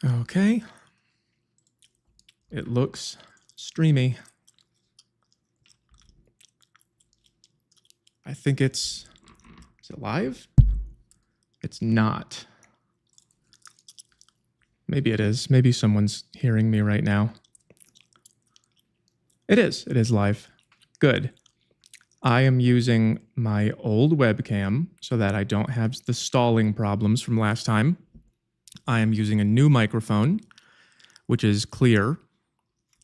Okay. It looks streamy. I think is it live? It's not. Maybe it is. Maybe someone's hearing me right now. It is live. Good. I am using my old webcam so that I don't have the stalling problems from last time. I am using a new microphone, which is clear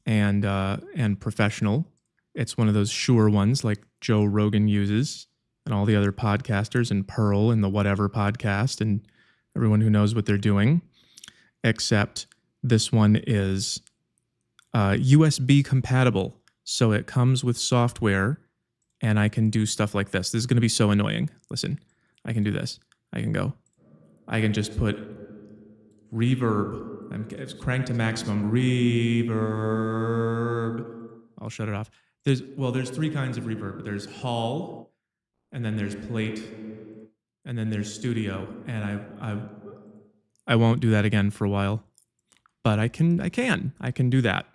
and professional. It's one of those Shure ones like Joe Rogan uses and all the other podcasters and Pearl and the Whatever podcast and everyone who knows what they're doing, except this one is USB compatible. So it comes with software and I can do stuff like this. This is going to be so annoying. Listen, I can do this. I can just put reverb. It's cranked to maximum reverb. I'll shut it off. There's three kinds of reverb. There's hall, and then there's plate, and then there's studio. And I won't do that again for a while, but I can do that.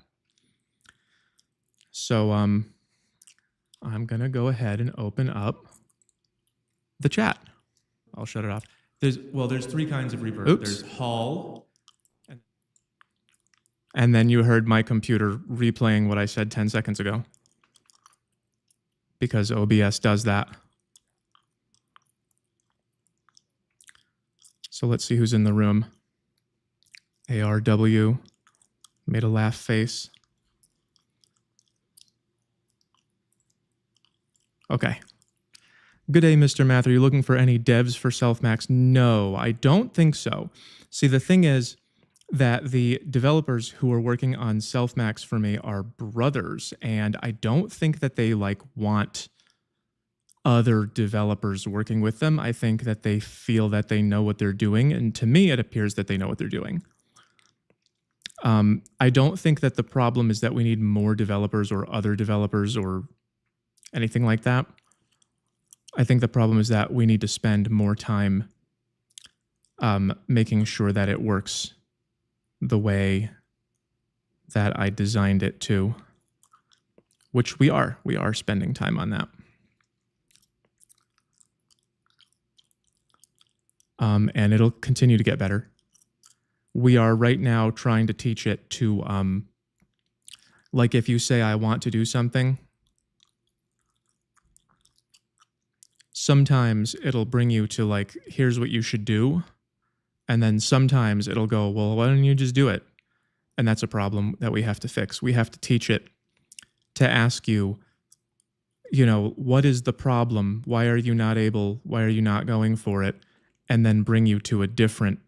So I'm gonna go ahead and open up the chat. I'll shut it off. There's three kinds of reverb. Oops. There's hall. And then you heard my computer replaying what I said 10 seconds ago. Because OBS does that. So let's see who's in the room. ARW made a laugh face. Okay. Good day, Mr. Math. Are you looking for any devs for SelfMax? No, I don't think so. See, the thing is that the developers who are working on SelfMax for me are brothers, and I don't think that they want other developers working with them. I think that they feel that they know what they're doing, and to me, it appears that they know what they're doing. I don't think that the problem is that we need more developers or other developers or anything like that. I think the problem is that we need to spend more time making sure that it works the way that I designed it to, which we are. We are spending time on that. And it'll continue to get better. We are right now trying to teach it to, like if you say, I want to do something, sometimes it'll bring you to here's what you should do. And then sometimes it'll go, well, why don't you just do it? And that's a problem that we have to fix. We have to teach it to ask you, what is the problem? Why are you not able? Why are you not going for it? And then bring you to a different,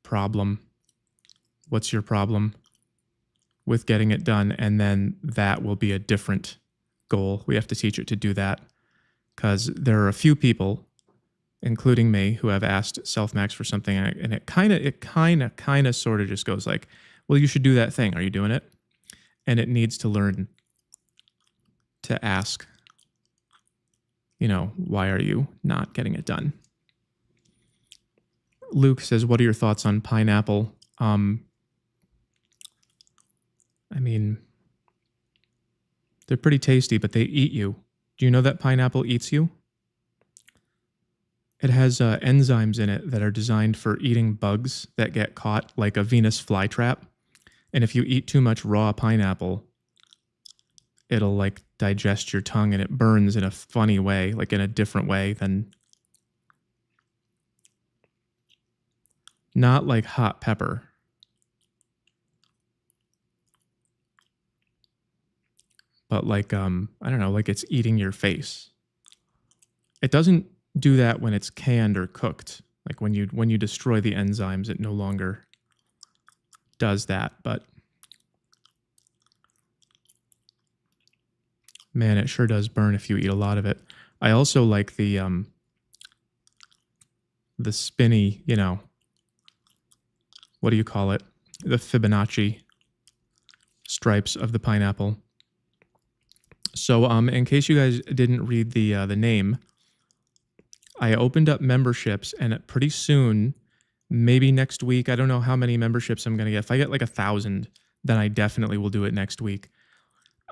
problem. What's your problem with getting it done? And then that will be a different goal. We have to teach it to do that. Because there are a few people, including me, who have asked SelfMax for something, and it kind of sort of just goes like, well, you should do that thing. Are you doing it? And it needs to learn to ask, why are you not getting it done? Luke says, what are your thoughts on pineapple? I mean, they're pretty tasty, but they eat you. Do you know that pineapple eats you? It has enzymes in it that are designed for eating bugs that get caught, like a Venus flytrap. And if you eat too much raw pineapple, it'll digest your tongue and it burns in a funny way, in a different way than not like hot pepper. But I don't know, it's eating your face. It doesn't do that when it's canned or cooked. When you destroy the enzymes, it no longer does that. But man, it sure does burn if you eat a lot of it. I also like the spinny, what do you call it? The Fibonacci stripes of the pineapple. So in case you guys didn't read the name, I opened up memberships, and pretty soon, maybe next week, I don't know how many memberships I'm going to get. If I get like 1,000, then I definitely will do it next week.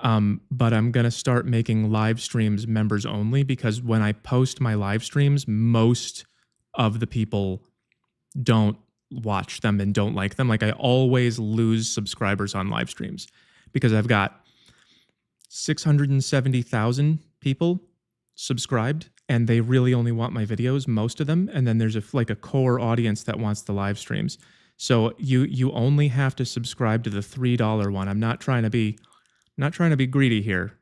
But I'm going to start making live streams members only, because when I post my live streams, most of the people don't watch them and don't like them. Like, I always lose subscribers on live streams because I've got 670,000 people subscribed, and they really only want my videos, most of them. And then there's like a core audience that wants the live streams. So you only have to subscribe to the $3 one. I'm not trying to be greedy here.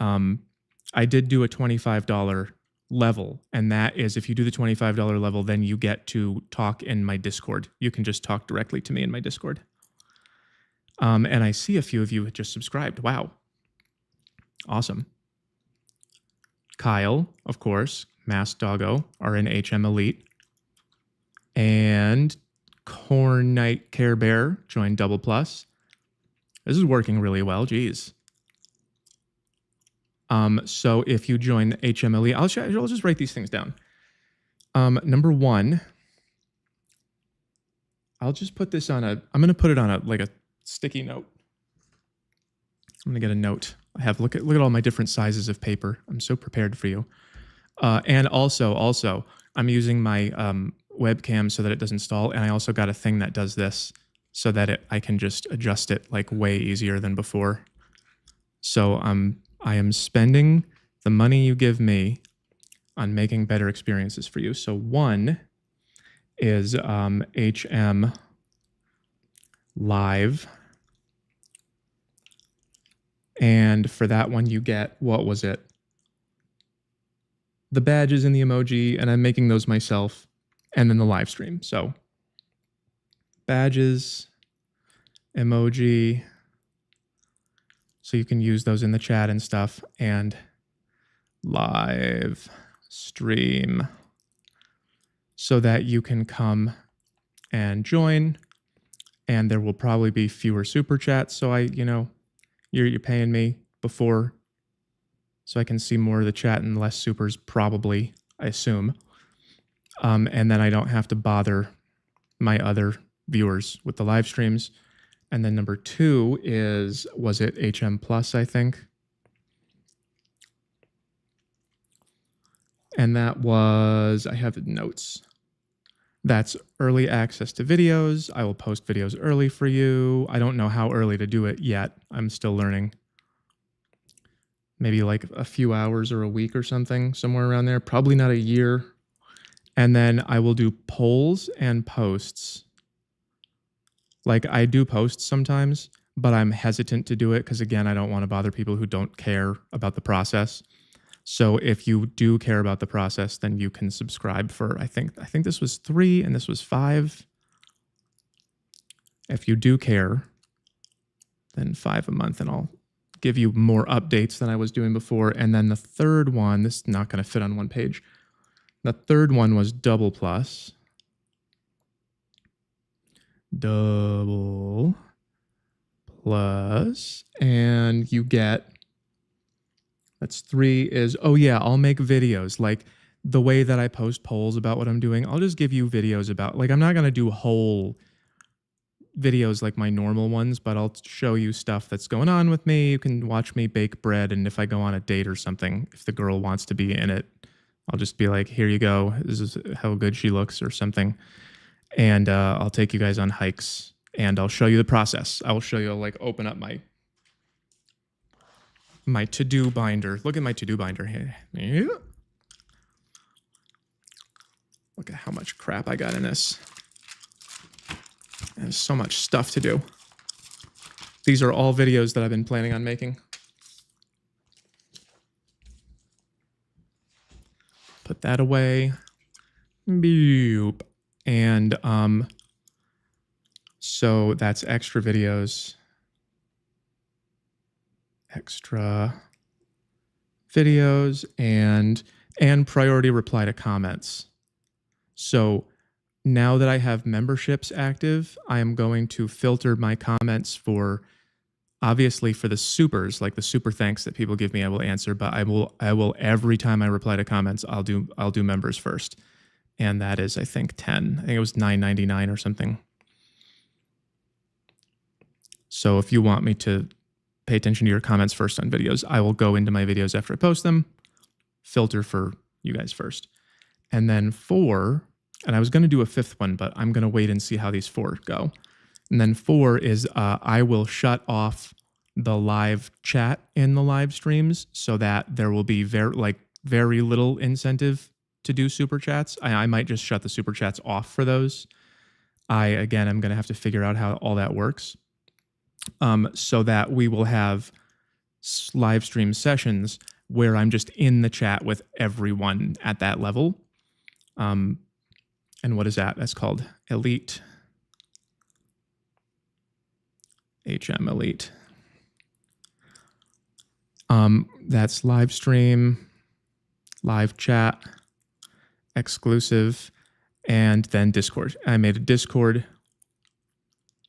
I did do a $25 level, and that is, if you do the $25 level, then you get to talk in my Discord. You can just talk directly to me in my Discord. And I see a few of you had just subscribed. Wow. Awesome. Kyle, of course, Mass Doggo, are in HM Elite. And Corn Knight Care Bear joined Double Plus. This is working really well. Geez. So if you join HM Elite, I'll just write these things down. Number one, I'll just put this on I'm going to put it on a sticky note. I'm going to get a note. Look at all my different sizes of paper. I'm so prepared for you. And also, I'm using my webcam so that it doesn't stall. And I also got a thing that does this so that I can just adjust it like way easier than before. So I am spending the money you give me on making better experiences for you. So one is HM Live. And for that one, you get, what was it? The badges and the emoji, and I'm making those myself, and then the live stream. So badges, emoji, so you can use those in the chat and stuff, and live stream so that you can come and join, and there will probably be fewer super chats. So you're paying me before, so I can see more of the chat and less supers, probably, I assume. And then I don't have to bother my other viewers with the live streams. And then number two was it HM Plus, I think? And that was, I have notes. That's early access to videos. I will post videos early for you. I don't know how early to do it yet. I'm still learning. Maybe like a few hours or a week or something, somewhere around there. Probably not a year. And then I will do polls and posts. Like, I do posts sometimes, but I'm hesitant to do it because, again, I don't want to bother people who don't care about the process. So if you do care about the process, then you can subscribe for, I think this was 3 and this was 5. If you do care, then 5 a month, and I'll give you more updates than I was doing before. And then the third one, this is not going to fit on one page. The third one was Double Plus. Double Plus, and you get, that's 3 is, oh yeah, I'll make videos. Like, the way that I post polls about what I'm doing, I'll just give you videos about, like, I'm not going to do whole videos like my normal ones, but I'll show you stuff that's going on with me. You can watch me bake bread, and if I go on a date or something, if the girl wants to be in it, I'll just be like, here you go, this is how good she looks or something. And I'll take you guys on hikes, and I'll show you the process. I will show you, like, open up my to-do binder. Look at my to-do binder here. Yeah. Look at how much crap I got in this. There's so much stuff to do. These are all videos that I've been planning on making. Put that away. Boop. And so that's extra videos. Extra videos and priority reply to comments. So now that I have memberships active, I am going to filter my comments for Obviously, for the supers, like the super thanks that people give me, I will answer. But I will every time I reply to comments, I'll do members first, and that is I think 10. I think it was $9.99 or something. So if you want me to pay attention to your comments first on videos, I will go into my videos after I post them, filter for you guys first. And then 4, and I was going to do a 5th one, but I'm going to wait and see how these 4 go. And then 4 is I will shut off the live chat in the live streams so that there will be very little incentive to do super chats. I might just shut the super chats off for those. I'm going to have to figure out how all that works. So that we will have live stream sessions where I'm just in the chat with everyone at that level. And what is that? That's called Elite. HM Elite. That's live stream, live chat, exclusive, and then Discord. I made a Discord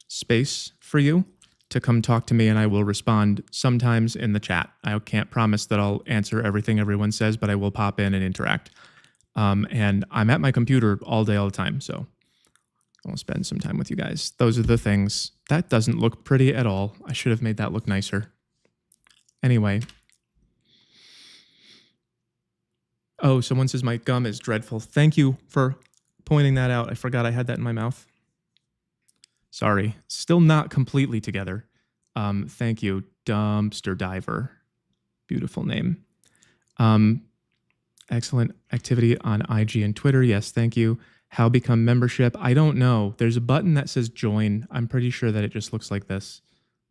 space for you to come talk to me, and I will respond sometimes in the chat. I can't promise that I'll answer everything everyone says, but I will pop in and interact. And I'm at my computer all day, all the time, so I'll spend some time with you guys. Those are the things. That doesn't look pretty at all. I should have made that look nicer. Anyway. Oh, someone says my gum is dreadful. Thank you for pointing that out. I forgot I had that in my mouth. Sorry, still not completely together. Thank you, Dumpster Diver. Beautiful name. Excellent activity on IG and Twitter. Yes, thank you. How become membership? I don't know. There's a button that says join. I'm pretty sure that it just looks like this.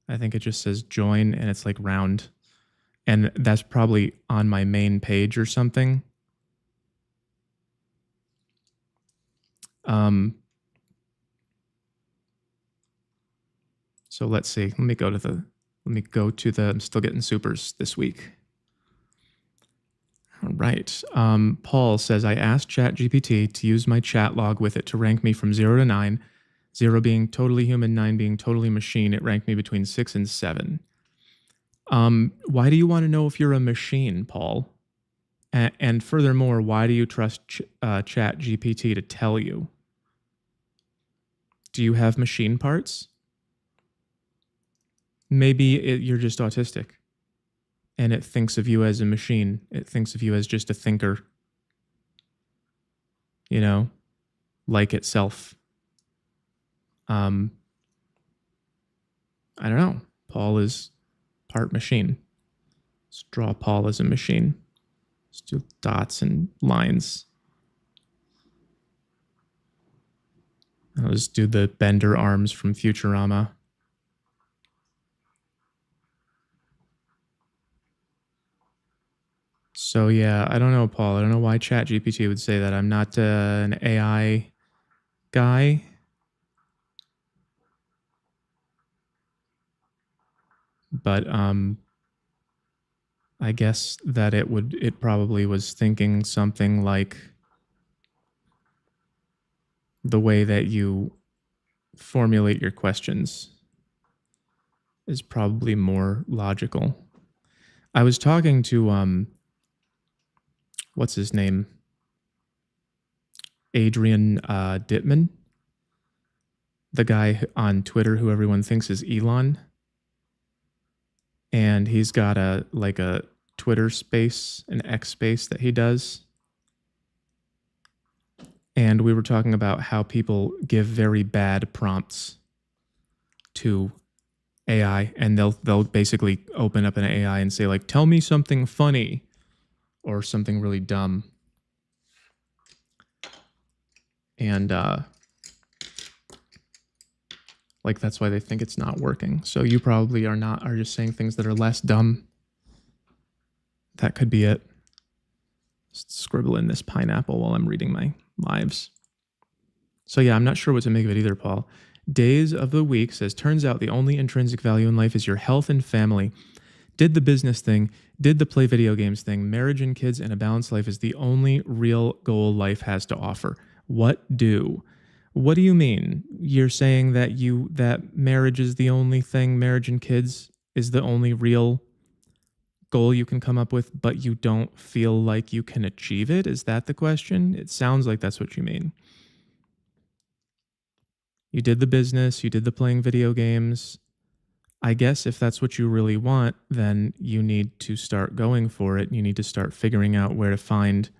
I think it just says join and it's like round. And that's probably on my main page or something. So let's see. Let me go to the, I'm still getting supers this week. All right. Paul says, I asked ChatGPT to use my chat log with it to rank me from 0 to 9, 0 being totally human, 9 being totally machine. It ranked me between 6 and 7. Why do you want to know if you're a machine, Paul? And furthermore, why do you trust ChatGPT to tell you? Do you have machine parts? Maybe you're just autistic and it thinks of you as a machine. It thinks of you as just a thinker, you know, like itself. I don't know. Paul is part machine. Let's draw Paul as a machine. Let's do dots and lines. Let's do the Bender arms from Futurama. So yeah, I don't know, Paul. I don't know why ChatGPT would say that. I'm not an AI guy. But I guess that it probably was thinking something like the way that you formulate your questions is probably more logical. I was talking to what's his name? Adrian Dittman, the guy on Twitter who everyone thinks is Elon. And he's got a Twitter space, an X space that he does. And we were talking about how people give very bad prompts to AI, and they'll basically open up an AI and say like, "Tell me something funny," or something really dumb. And like that's why they think it's not working. So you probably are just saying things that are less dumb. That could be it. Just scribble in this pineapple while I'm reading my lives. So yeah, I'm not sure what to make of it either, Paul. Days of the Week says, turns out the only intrinsic value in life is your health and family. Did the business thing, did the play video games thing, marriage and kids and a balanced life is the only real goal life has to offer. What do? What do you mean? You're saying that that marriage is the only thing, marriage and kids is the only real goal you can come up with, but you don't feel like you can achieve it? Is that the question? It sounds like that's what you mean. You did the business, you did the playing video games. I guess if that's what you really want, then you need to start going for it. You need to start figuring out where to find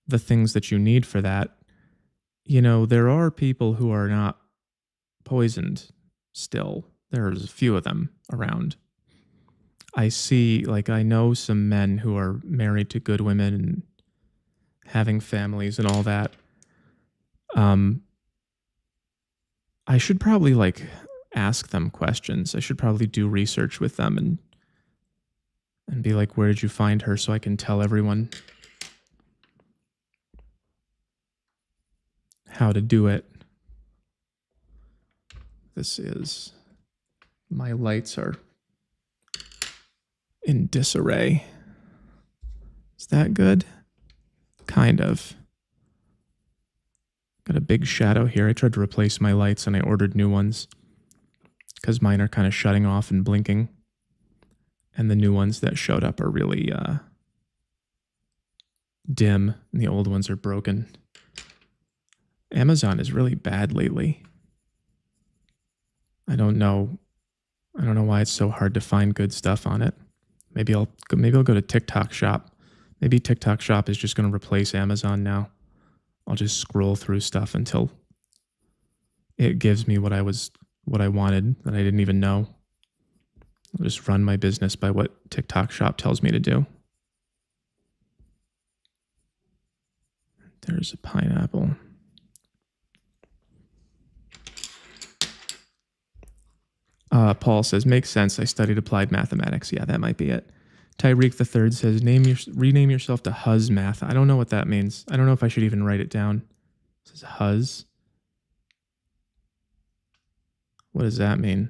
the things that you need for that. You know, there are people who are not poisoned still. There's a few of them around. I see, like, I know some men who are married to good women and having families and all that. I should probably like ask them questions. I should probably do research with them and be like, where did you find her, so I can tell everyone how to do it. This is, my lights are in disarray. Is that good? Kind of. Got a big shadow here. I tried to replace my lights and I ordered new ones because mine are kind of shutting off and blinking. And the new ones that showed up are really dim and the old ones are broken. Amazon is really bad lately. I don't know why it's so hard to find good stuff on it. Maybe I'll go to TikTok Shop. Maybe TikTok Shop is just going to replace Amazon now. I'll just scroll through stuff until it gives me what I wanted that I didn't even know. I'll just run my business by what TikTok Shop tells me to do. There's a pineapple. Paul says, makes sense. I studied applied mathematics. Yeah, that might be it. Tyreek III says, rename yourself to Huz Math. I don't know what that means. I don't know if I should even write it down. It says Huz. What does that mean?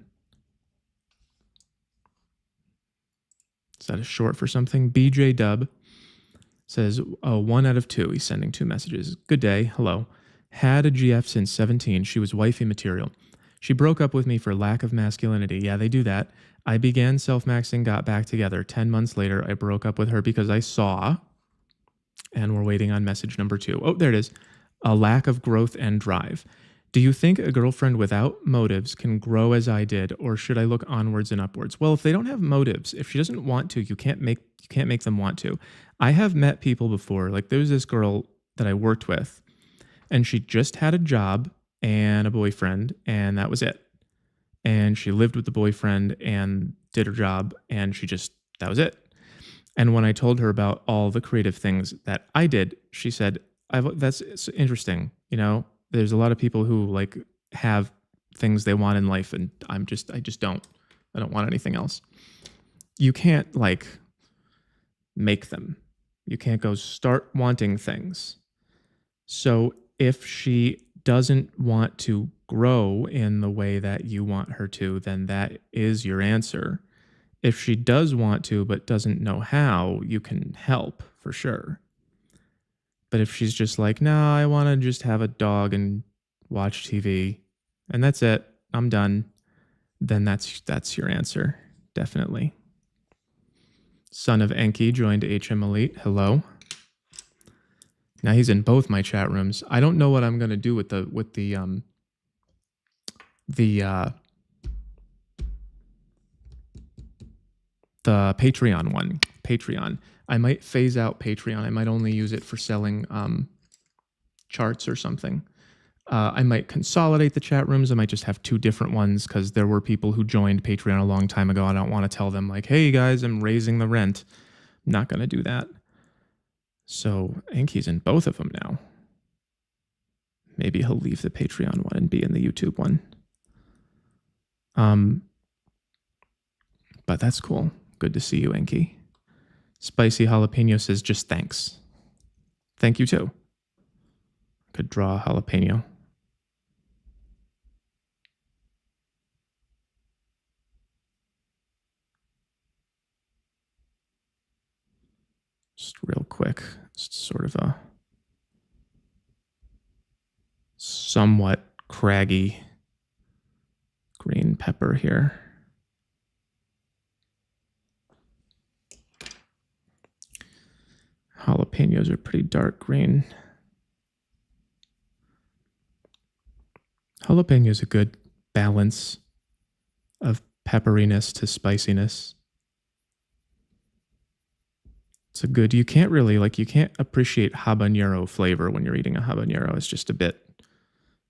Is that a short for something? BJ Dub says, 1 out of 2. He's sending 2 messages. Good day. Hello. Had a GF since 17. She was wifey material. She broke up with me for lack of masculinity. Yeah, they do that. I began self-maxing, got back together. 10 months later, I broke up with her because I saw, and we're waiting on message number 2. Oh, there it is. A lack of growth and drive. Do you think a girlfriend without motives can grow as I did, or should I look onwards and upwards? Well, if they don't have motives, if she doesn't want to, you can't make them want to. I have met people before, like there was this girl that I worked with, and she just had a job and a boyfriend, and that was it. And she lived with the boyfriend and did her job, and that was it. And when I told her about all the creative things that I did, she said, that's interesting. You know, there's a lot of people who like have things they want in life, and I don't want anything else. You can't like make them. You can't go start wanting things. So if she doesn't want to grow in the way that you want her to, then that is your answer. If she does want to but doesn't know how, you can help for sure. But if she's just like, no, I want to just have a dog and watch TV and that's it, I'm done, then that's your answer, definitely. Son of Enki joined HM Elite. Hello. Now he's in both my chat rooms. I don't know what I'm going to do with the Patreon one. Patreon. I might phase out Patreon. I might only use it for selling charts or something. I might consolidate the chat rooms. I might just have 2 different ones because there were people who joined Patreon a long time ago. I don't want to tell them like, hey guys, I'm raising the rent. I'm not going to do that. So Enki's in both of them now. Maybe he'll leave the Patreon one and be in the YouTube one. But that's cool. Good to see you, Enki. Spicy Jalapeno says, just thanks. Thank you too. Could draw a jalapeno. Just real quick. It's sort of a somewhat craggy green pepper here. jalapenos are pretty dark green. Jalapeno is a good balance of pepperiness to spiciness. It's a good, you can't appreciate habanero flavor when you're eating a habanero. It's just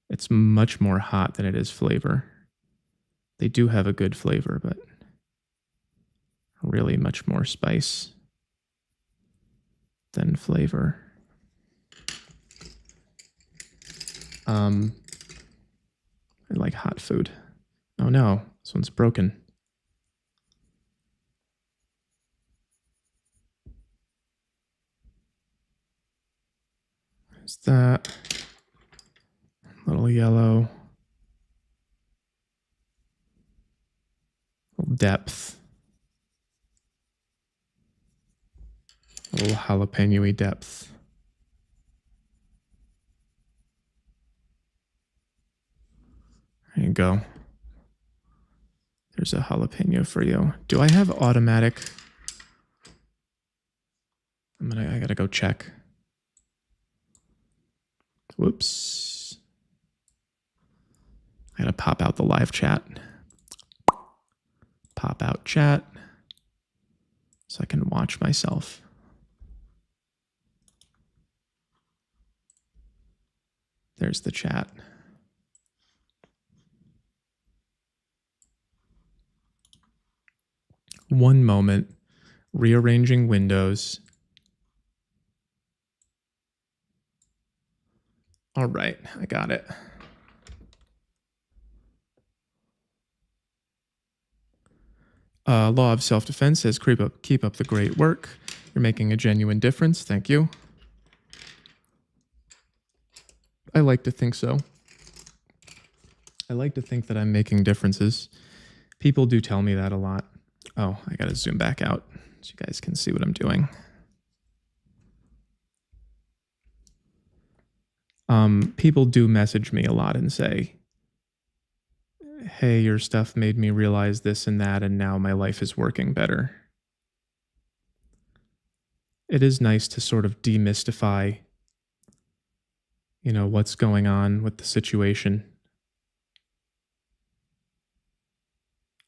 it's much more hot than it is flavor. They do have a good flavor, but really much more spice than flavor. I like hot food. Oh no, this one's broken. There's that. Little yellow. Little depth. A little jalapeno-y depth. There you go. There's a jalapeno for you. Do I have automatic? I gotta go check. Whoops. I gotta pop out the live chat. Pop out chat so I can watch myself. There's the chat. One moment, rearranging windows. All right, I got it. Law of Self-Defense says, keep up the great work. You're making a genuine difference. Thank you. I like to think so. I like to think that I'm making differences. People do tell me that a lot. Oh, I got to zoom back out so you guys can see what I'm doing. People do message me a lot and say, hey, your stuff made me realize this and that, and now my life is working better. It is nice to sort of demystify, what's going on with the situation.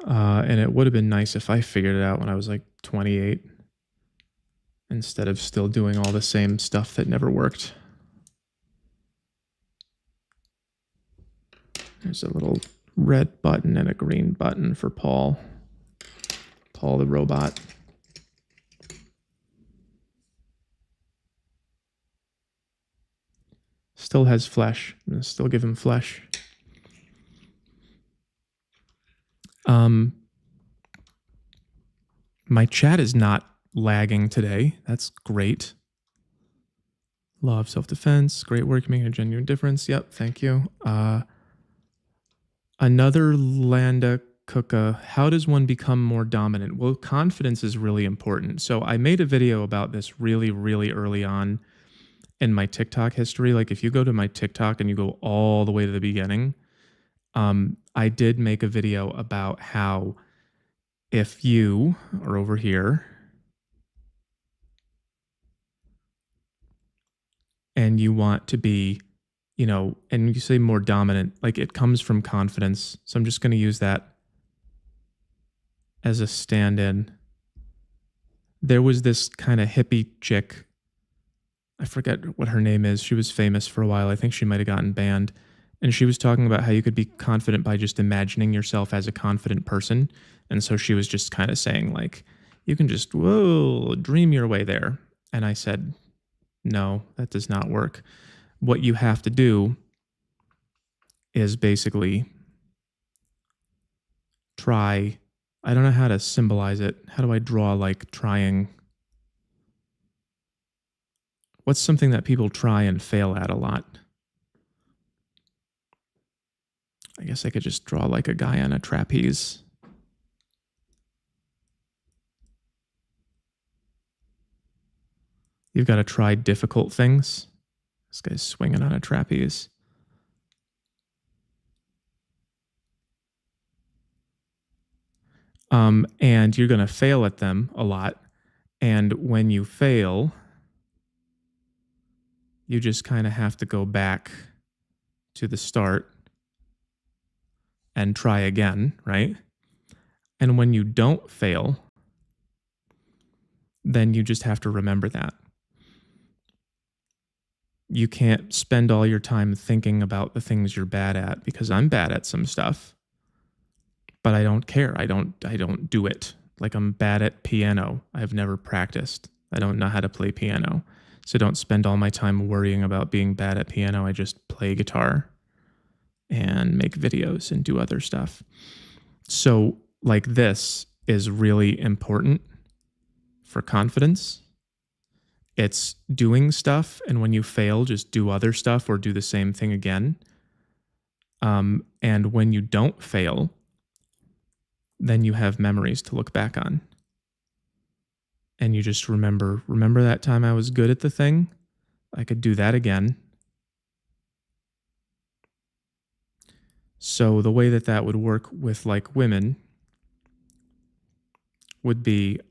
And it would have been nice if I figured it out when I was like 28, instead of still doing all the same stuff that never worked. There's a little red button and a green button for Paul. Paul the robot. Still has flesh. I'm gonna still give him flesh. My chat is not lagging today. That's great. Law of self-defense. Great work, making a genuine difference. Yep, thank you. Another Landa Kuka. How does one become more dominant? Well, confidence is really important. So I made a video about this really, really early on in my TikTok history. Like if you go to my TikTok and you go all the way to the beginning, I did make a video about how if you are over here and you want to be, and you say more dominant, like it comes from confidence. So I'm just going to use that as a stand-in. There was this kind of hippie chick. I forget what her name is. She was famous for a while. I think she might have gotten banned. And she was talking about how you could be confident by just imagining yourself as a confident person. And so she was just kind of saying like, you can just, dream your way there. And I said, no, that does not work. What you have to do is basically try, I don't know how to symbolize it. How do I draw like trying? What's something that people try and fail at a lot? I guess I could just draw like a guy on a trapeze. You've got to try difficult things. This guy's swinging on a trapeze. And you're going to fail at them a lot. And when you fail, you just kind of have to go back to the start and try again, right? And when you don't fail, then you just have to remember that. You can't spend all your time thinking about the things you're bad at, because I'm bad at some stuff, but I don't care. I don't do it. Like, I'm bad at piano. I've never practiced. I don't know how to play piano. So don't spend all my time worrying about being bad at piano. I just play guitar and make videos and do other stuff. So, like, this is really important for confidence. It's doing stuff, and when you fail, just do other stuff or do the same thing again. And when you don't fail, then you have memories to look back on. And you just remember that time I was good at the thing? I could do that again. So the way that would work with, like, women would be,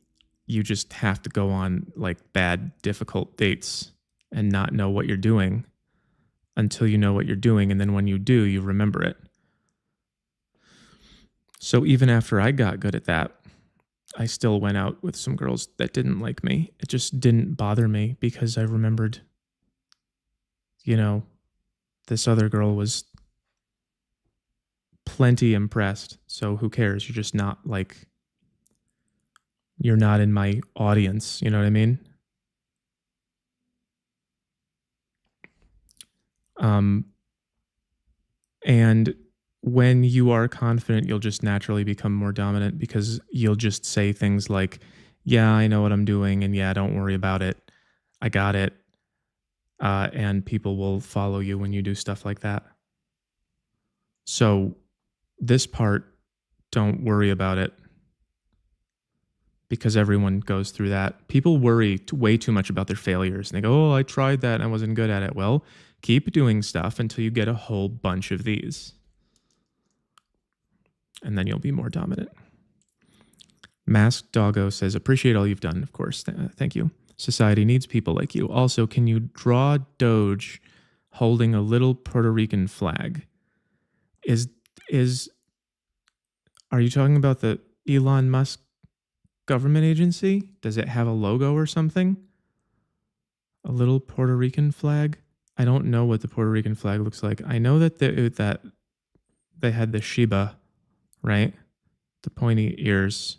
you just have to go on, like, bad, difficult dates and not know what you're doing until you know what you're doing. And then when you do, you remember it. So even after I got good at that, I still went out with some girls that didn't like me. It just didn't bother me because I remembered, this other girl was plenty impressed. So who cares? You're just not, like, you're not in my audience. You know what I mean? And when you are confident, you'll just naturally become more dominant, because you'll just say things like, yeah, I know what I'm doing, and yeah, don't worry about it. I got it. And people will follow you when you do stuff like that. So this part, don't worry about it, because everyone goes through that. People worry way too much about their failures, and they go, oh, I tried that and I wasn't good at it. Well, keep doing stuff until you get a whole bunch of these, and then you'll be more dominant. Masked Doggo says, appreciate all you've done, of course. Thank you. Society needs people like you. Also, can you draw Doge holding a little Puerto Rican flag? Are you talking about the Elon Musk government agency? Does it have a logo or something? A little Puerto Rican flag? I don't know what the Puerto Rican flag looks like. I know that they had the Shiba, right? The pointy ears.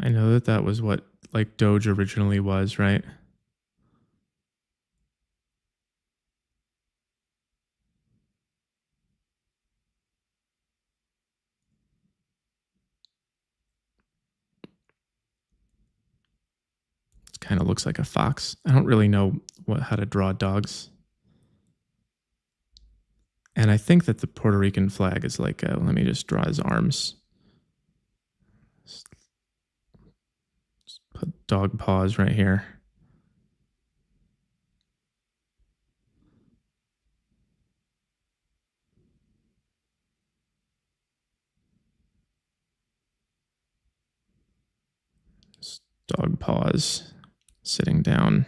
I know that was what, like, Doge originally was, right? It kind of looks like a fox. I don't really know how to draw dogs. And I think that the Puerto Rican flag is like, let me just draw his arms. Just put dog paws right here. Just dog paws sitting down.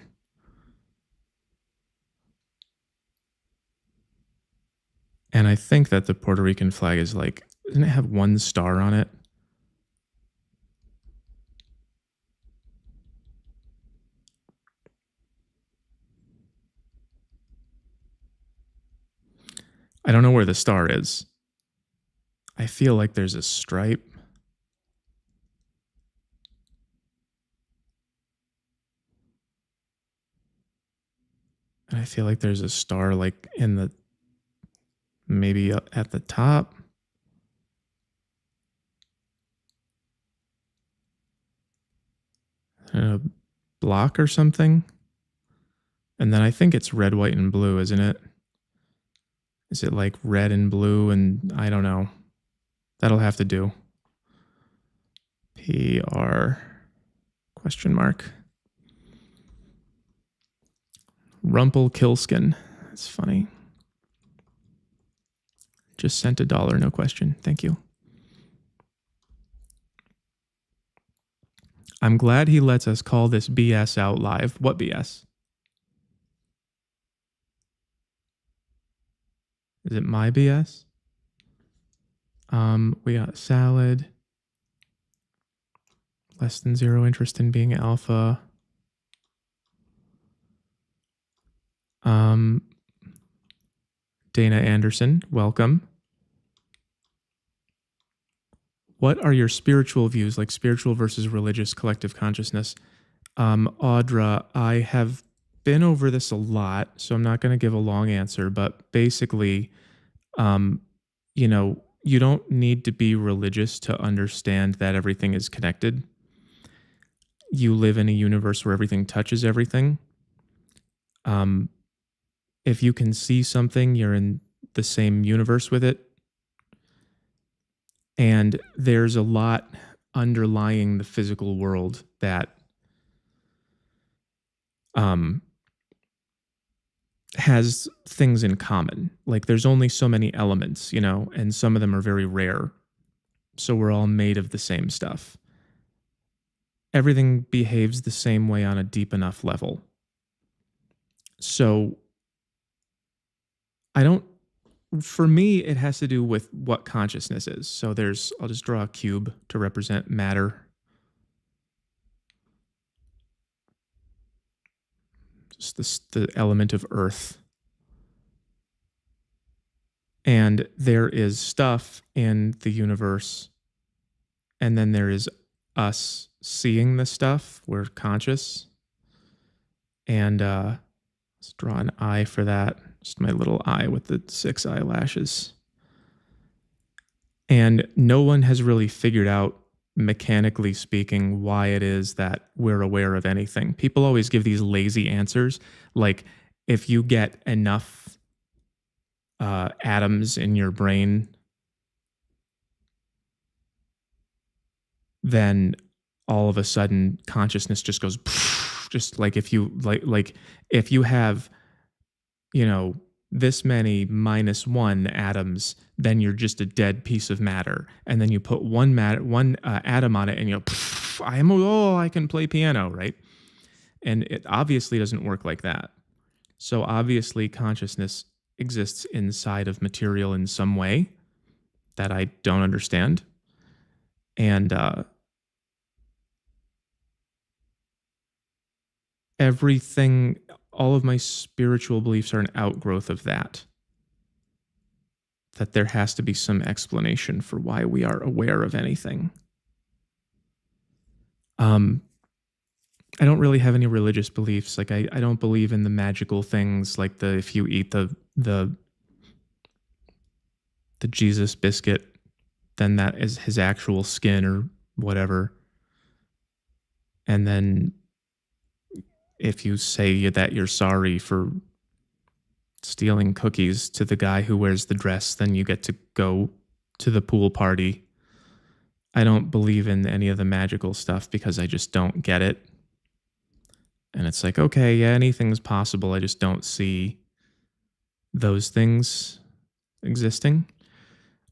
And I think that the Puerto Rican flag is like, doesn't it have one star on it? I don't know where the star is. I feel like there's a stripe. And I feel like there's a star, like, in the, maybe at the top. A block or something. And then I think it's red, white, and blue, isn't it? Is it like red and blue? And I don't know. That'll have to do. PR ? Rumpelkilskin. That's funny. Just sent $1, no question. Thank you. I'm glad he lets us call this BS out live. What BS? Is it my BS? We got salad. Less than zero interest in being alpha. Dana Anderson, welcome. What are your spiritual views, like spiritual versus religious collective consciousness? Audra, I have been over this a lot, so I'm not going to give a long answer, but basically, you don't need to be religious to understand that everything is connected. You live in a universe where everything touches everything. If you can see something, you're in the same universe with it. And there's a lot underlying the physical world that has things in common. Like there's only so many elements, and some of them are very rare. So we're all made of the same stuff. Everything behaves the same way on a deep enough level. So for me, it has to do with what consciousness is. So I'll just draw a cube to represent matter. Just the element of earth. And there is stuff in the universe. And then there is us seeing the stuff. We're conscious. And let's draw an eye for that. Just my little eye with the 6 eyelashes. And no one has really figured out, mechanically speaking, why it is that we're aware of anything. People always give these lazy answers, like if you get enough atoms in your brain, then all of a sudden consciousness just goes, just like if you like if you have, this many -1 atoms, then you're just a dead piece of matter. And then you put one atom on it, and I can play piano, right? And it obviously doesn't work like that. So obviously, consciousness exists inside of material in some way that I don't understand, and everything. All of my spiritual beliefs are an outgrowth of that. That there has to be some explanation for why we are aware of anything. I don't really have any religious beliefs. Like I don't believe in the magical things, like if you eat the Jesus biscuit, then that is his actual skin or whatever. And then if you say that you're sorry for stealing cookies to the guy who wears the dress, then you get to go to the pool party. I don't believe in any of the magical stuff because I just don't get it. And it's like, okay, yeah, anything's possible. I just don't see those things existing.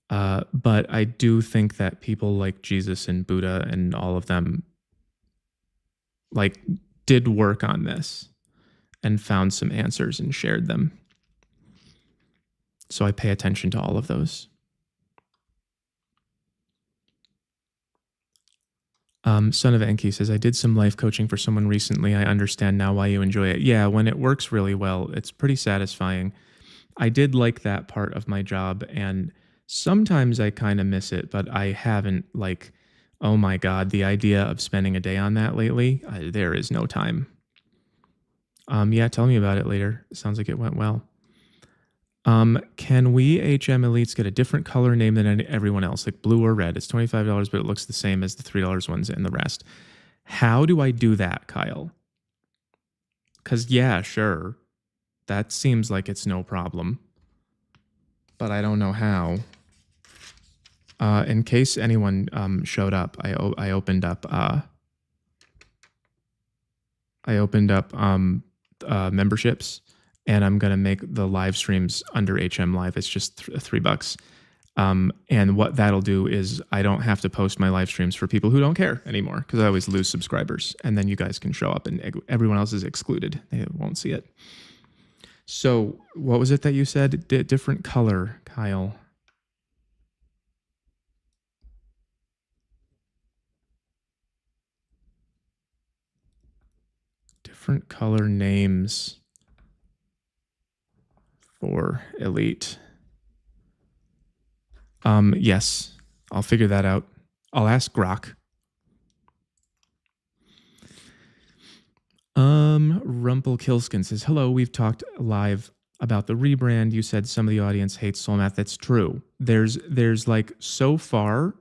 But I do think that people like Jesus and Buddha and all of them did work on this and found some answers and shared them. So I pay attention to all of those. Son of Enki says, I did some life coaching for someone recently. I understand now why you enjoy it. Yeah, when it works really well, it's pretty satisfying. I did like that part of my job, and sometimes I kind of miss it, but I haven't oh my God, the idea of spending a day on that lately, there is no time. Yeah, tell me about it later. It sounds like it went well. Can we HM Elites get a different color name than everyone else, like blue or red? It's $25, but it looks the same as the $3 ones and the rest. How do I do that, Kyle? Because, yeah, sure. That seems like it's no problem. But I don't know how. In case anyone showed up, I opened up memberships, and I'm gonna make the live streams under HM Live. It's just $3. And what that'll do is I don't have to post my live streams for people who don't care anymore, because I always lose subscribers. And then you guys can show up and everyone else is excluded. They won't see it. So what was it that you said? Different color, Kyle. Different color names for elite. Yes, I'll figure that out. I'll ask Grok. Rumpelkilskin says, hello, we've talked live about the rebrand. You said some of the audience hates soul math. That's true. There's like, so far,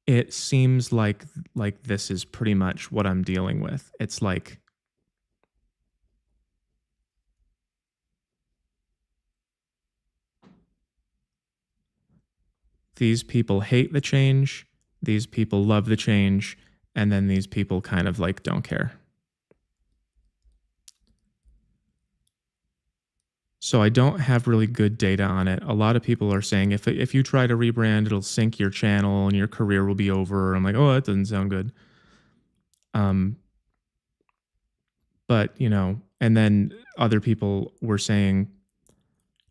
it seems like this is pretty much what I'm dealing with. It's like, these people hate the change, these people love the change, and then these people kind of like don't care. So I don't have really good data on it. A lot of people are saying if you try to rebrand, it'll sink your channel and your career will be over. I'm like, oh, that doesn't sound good. But, you know, and then other people were saying,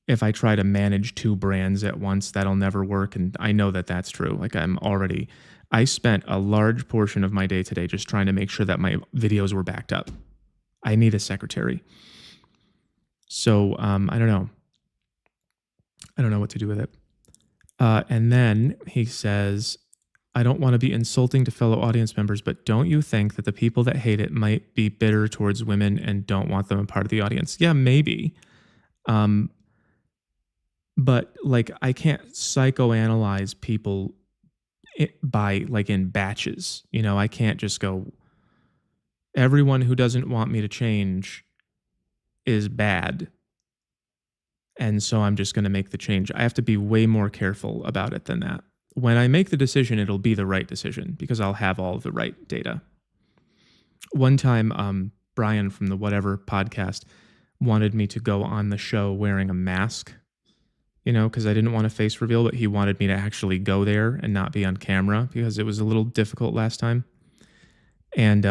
if I try to manage 2 brands at once, that'll never work. And I know that that's true. Like I spent a large portion of my day today just trying to make sure that my videos were backed up. I need a secretary. So I don't know. I don't know what to do with it. And then he says, I don't want to be insulting to fellow audience members, but don't you think that the people that hate it might be bitter towards women and don't want them a part of the audience? Yeah, maybe. But like, I can't psychoanalyze people by like in batches. You know, I can't just go, everyone who doesn't want me to change is bad, and so I'm just going to make the change. I have to be way more careful about it than that. When I make the decision, it'll be the right decision because I'll have all the right data. One time, Brian from the Whatever podcast wanted me to go on the show wearing a mask, you know, because I didn't want a face reveal, but he wanted me to actually go there and not be on camera because it was a little difficult last time. And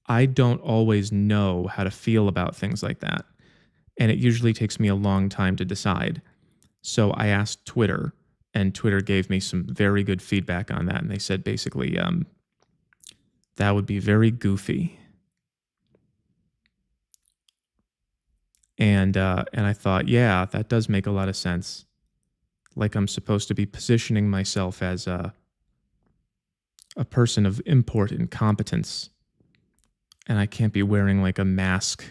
I don't always know how to feel about things like that. And it usually takes me a long time to decide. So I asked Twitter, and Twitter gave me some very good feedback on that. And they said basically, that would be very goofy. And I thought, yeah, that does make a lot of sense. Like I'm supposed to be positioning myself as a person of import and competence. And I can't be wearing like a mask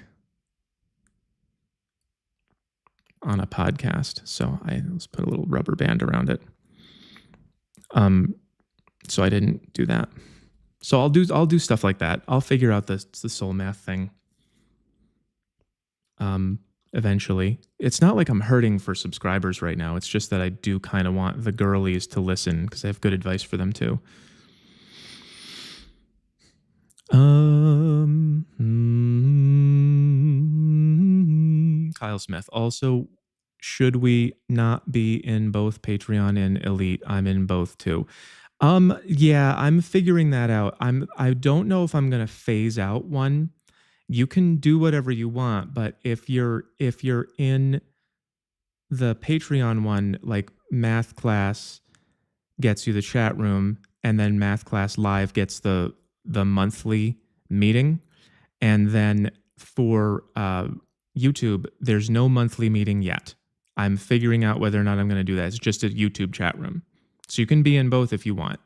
on a podcast. So let's put a little rubber band around it. So I didn't do that. So I'll do stuff like that. I'll figure out the soul math thing. Eventually. It's not like I'm hurting for subscribers right now. It's just that I do kind of want the girlies to listen because I have good advice for them too. Kyle Smith. Also, should we not be in both Patreon and Elite? I'm in both too. Yeah, I'm figuring that out. I don't know if I'm gonna phase out one. You can do whatever you want, but if you're in the Patreon one, like math class gets you the chat room, and then math class live gets the monthly meeting, and then for YouTube, there's no monthly meeting yet. I'm figuring out whether or not I'm going to do that. It's just a YouTube chat room, so you can be in both if you want.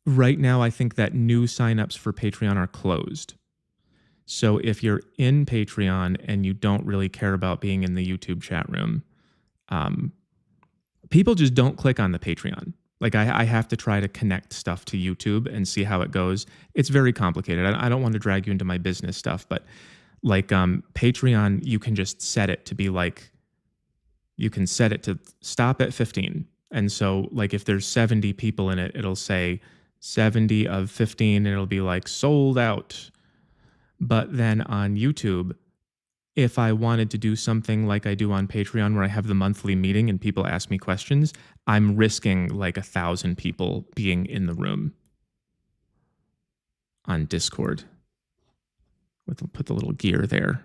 Right now, I think that new signups for Patreon are closed. So if you're in Patreon and you don't really care about being in the YouTube chat room, people just don't click on the Patreon. Like I have to try to connect stuff to YouTube and see how it goes. It's very complicated. I don't want to drag you into my business stuff, but like Patreon, you can just set it to be like, you can set it to stop at 15. And so like if there's 70 people in it, it'll say 70 of 15 and it'll be like sold out. But then on YouTube, if I wanted to do something like I do on Patreon where I have the monthly meeting and people ask me questions, I'm risking like 1,000 people being in the room on Discord. Put the little gear there.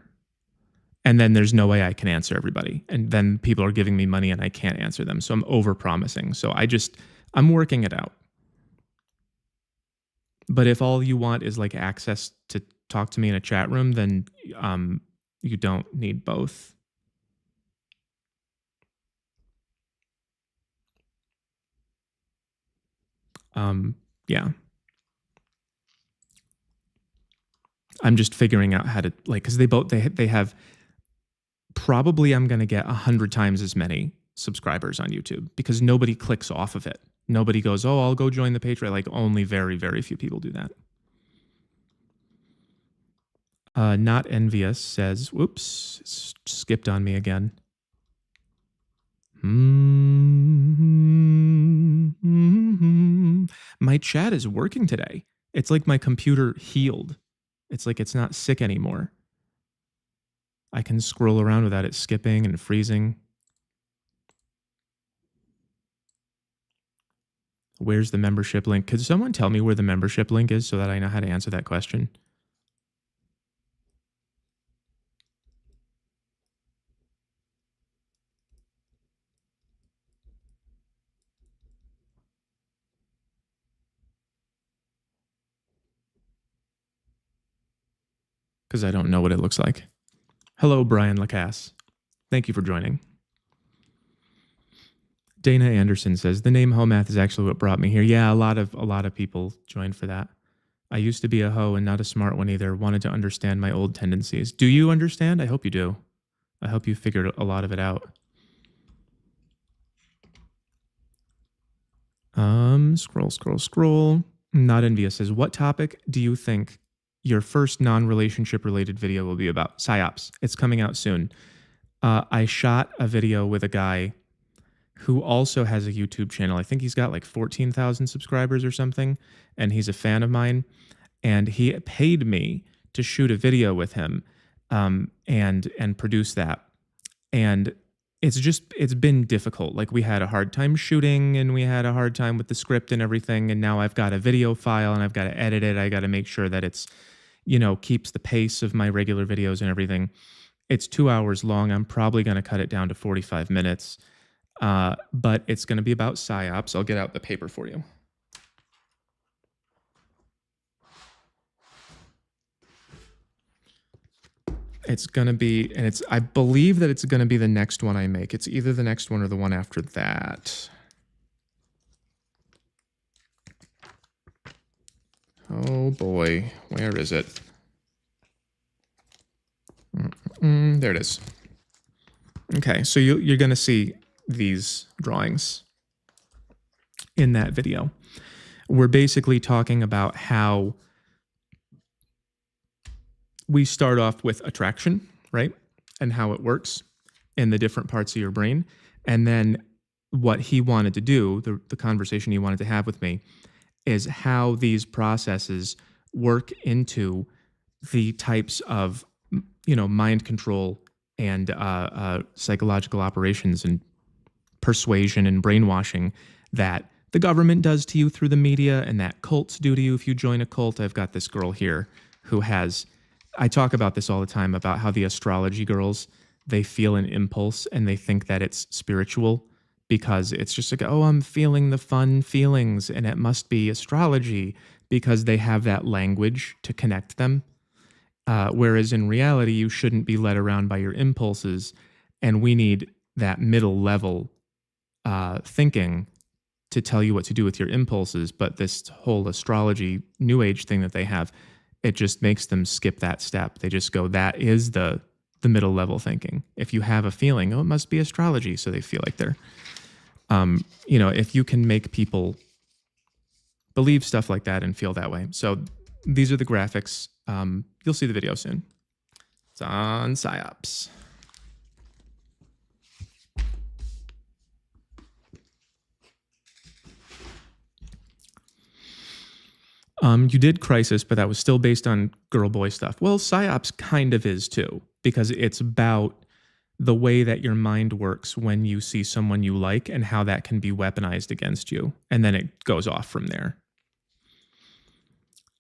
And then there's no way I can answer everybody. And then people are giving me money and I can't answer them. So I'm over-promising. So I'm working it out. But if all you want is like access to talk to me in a chat room, then you don't need both. Yeah. I'm just figuring out how to, like, because they have, probably I'm going to get 100 times as many subscribers on YouTube because nobody clicks off of it. Nobody goes, oh, I'll go join the Patreon. Like, only very, very few people do that. Not Envious says, whoops, skipped on me again. My chat is working today. It's like my computer healed. It's like it's not sick anymore. I can scroll around without it skipping and freezing. Where's the membership link? Could someone tell me where the membership link is so that I know how to answer that question? Because I don't know what it looks like. Hello, Brian Lacasse. Thank you for joining. Dana Anderson says, the name Hoe Math is actually what brought me here. Yeah, a lot of people joined for that. I used to be a hoe and not a smart one either. Wanted to understand my old tendencies. Do you understand? I hope you do. I hope you figured a lot of it out. Scroll. Not Envious says, what topic do you think your first non-relationship related video will be about? Psyops. It's coming out soon. I shot a video with a guy who also has a YouTube channel. I think he's got like 14,000 subscribers or something, and he's a fan of mine. And he paid me to shoot a video with him and produce that. And it's been difficult. Like, we had a hard time shooting and we had a hard time with the script and everything. And now I've got a video file and I've got to edit it. I got to make sure that it's, keeps the pace of my regular videos and everything. It's 2 hours long. I'm probably going to cut it down to 45 minutes. But it's going to be about psyops. I'll get out the paper for you. It's going to be, and I believe that it's going to be the next one I make. It's either the next one or the one after that. Oh boy, where is it? There it is. Okay, so you're going to see these drawings in that video. We're basically talking about how we start off with attraction, right? And how it works in the different parts of your brain. And then what he wanted to do, the conversation he wanted to have with me, is how these processes work into the types of, mind control and psychological operations and persuasion and brainwashing that the government does to you through the media and that cults do to you if you join a cult. I've got this girl here who I talk about this all the time, about how the astrology girls, they feel an impulse and they think that it's spiritual because it's just like, oh, I'm feeling the fun feelings and it must be astrology because they have that language to connect them. Whereas in reality, you shouldn't be led around by your impulses. And we need that middle level thinking to tell you what to do with your impulses. But this whole astrology new age thing that they have, it just makes them skip that step. They just go, that is the middle level thinking. If you have a feeling, oh, it must be astrology. So they feel like they're, if you can make people believe stuff like that and feel that way. So these are the graphics. You'll see the video soon. It's on psyops. You did Crisis, but that was still based on girl-boy stuff. Well, psyops kind of is too. because it's about the way that your mind works when you see someone you like and how that can be weaponized against you. And then it goes off from there.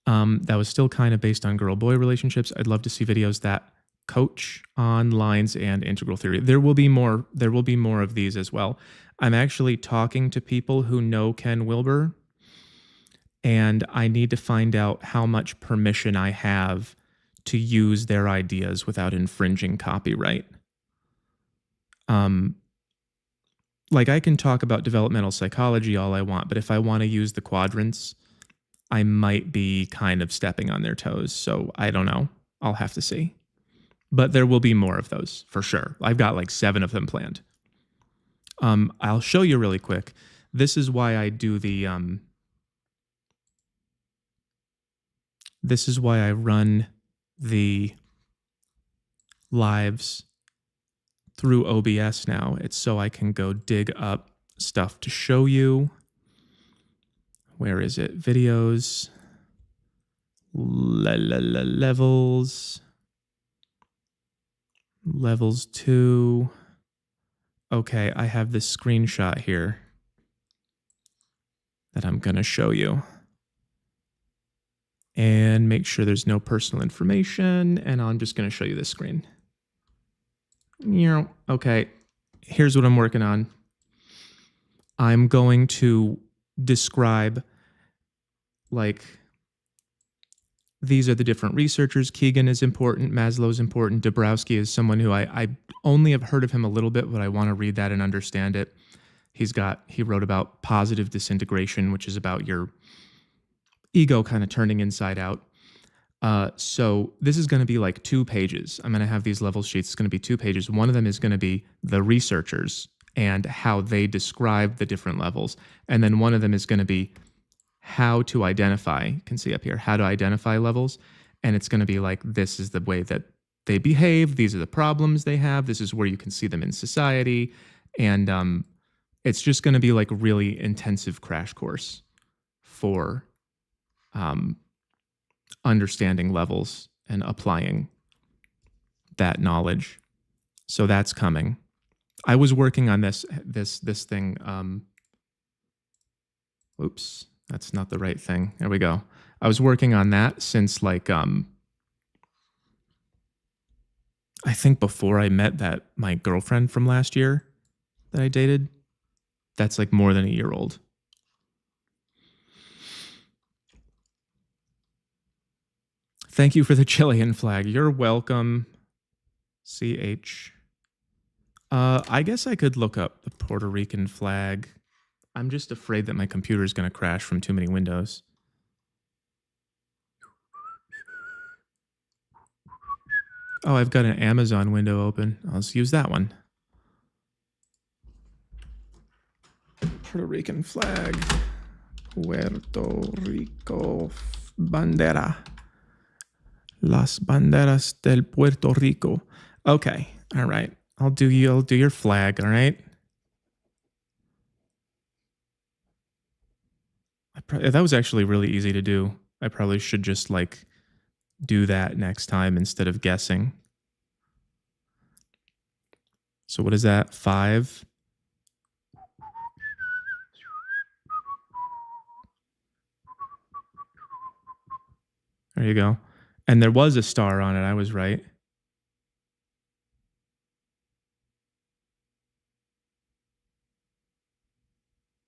That was still kind of based on girl-boy relationships. I'd love to see videos that coach on lines and integral theory. There will be more of these as well. I'm actually talking to people who know Ken Wilber, and I need to find out how much permission I have to use their ideas without infringing copyright. Like I can talk about developmental psychology all I want, but if I want to use the quadrants, I might be kind of stepping on their toes. So I don't know. I'll have to see. But there will be more of those for sure. I've got like 7 of them planned. I'll show you really quick. This is why I do the this is why I run the lives through OBS now. It's so I can go dig up stuff to show you. Where is it? Videos. Levels. Levels 2. Okay, I have this screenshot here that I'm going to show you. And make sure there's no personal information. And I'm just going to show you this screen. Okay, here's what I'm working on. I'm going to describe, like, these are the different researchers. Keegan is important. Maslow's important. Dabrowski is someone who I only have heard of him a little bit, but I want to read that and understand it. He wrote about positive disintegration, which is about your ego kind of turning inside out. So this is going to be like 2 pages. I'm going to have these level sheets. It's going to be 2 pages. One of them is going to be the researchers and how they describe the different levels. And then one of them is going to be how to identify, you can see up here, how to identify levels. And it's going to be like, this is the way that they behave. These are the problems they have. This is where you can see them in society. And it's just going to be like a really intensive crash course for understanding levels and applying that knowledge. So that's coming. I was working on this thing. Oops, that's not the right thing. There we go. I was working on that since like I think before I met my girlfriend from last year that I dated. That's like more than a year old. Thank you for the Chilean flag. You're welcome. CH. I guess I could look up the Puerto Rican flag. I'm just afraid that my computer is going to crash from too many windows. Oh, I've got an Amazon window open. I'll just use that one. Puerto Rican flag. Puerto Rico bandera. Las banderas del Puerto Rico. Okay. All right. I'll do your flag. All right. That was actually really easy to do. I probably should just like do that next time instead of guessing. So what is that? 5. There you go. And there was a star on it. I was right.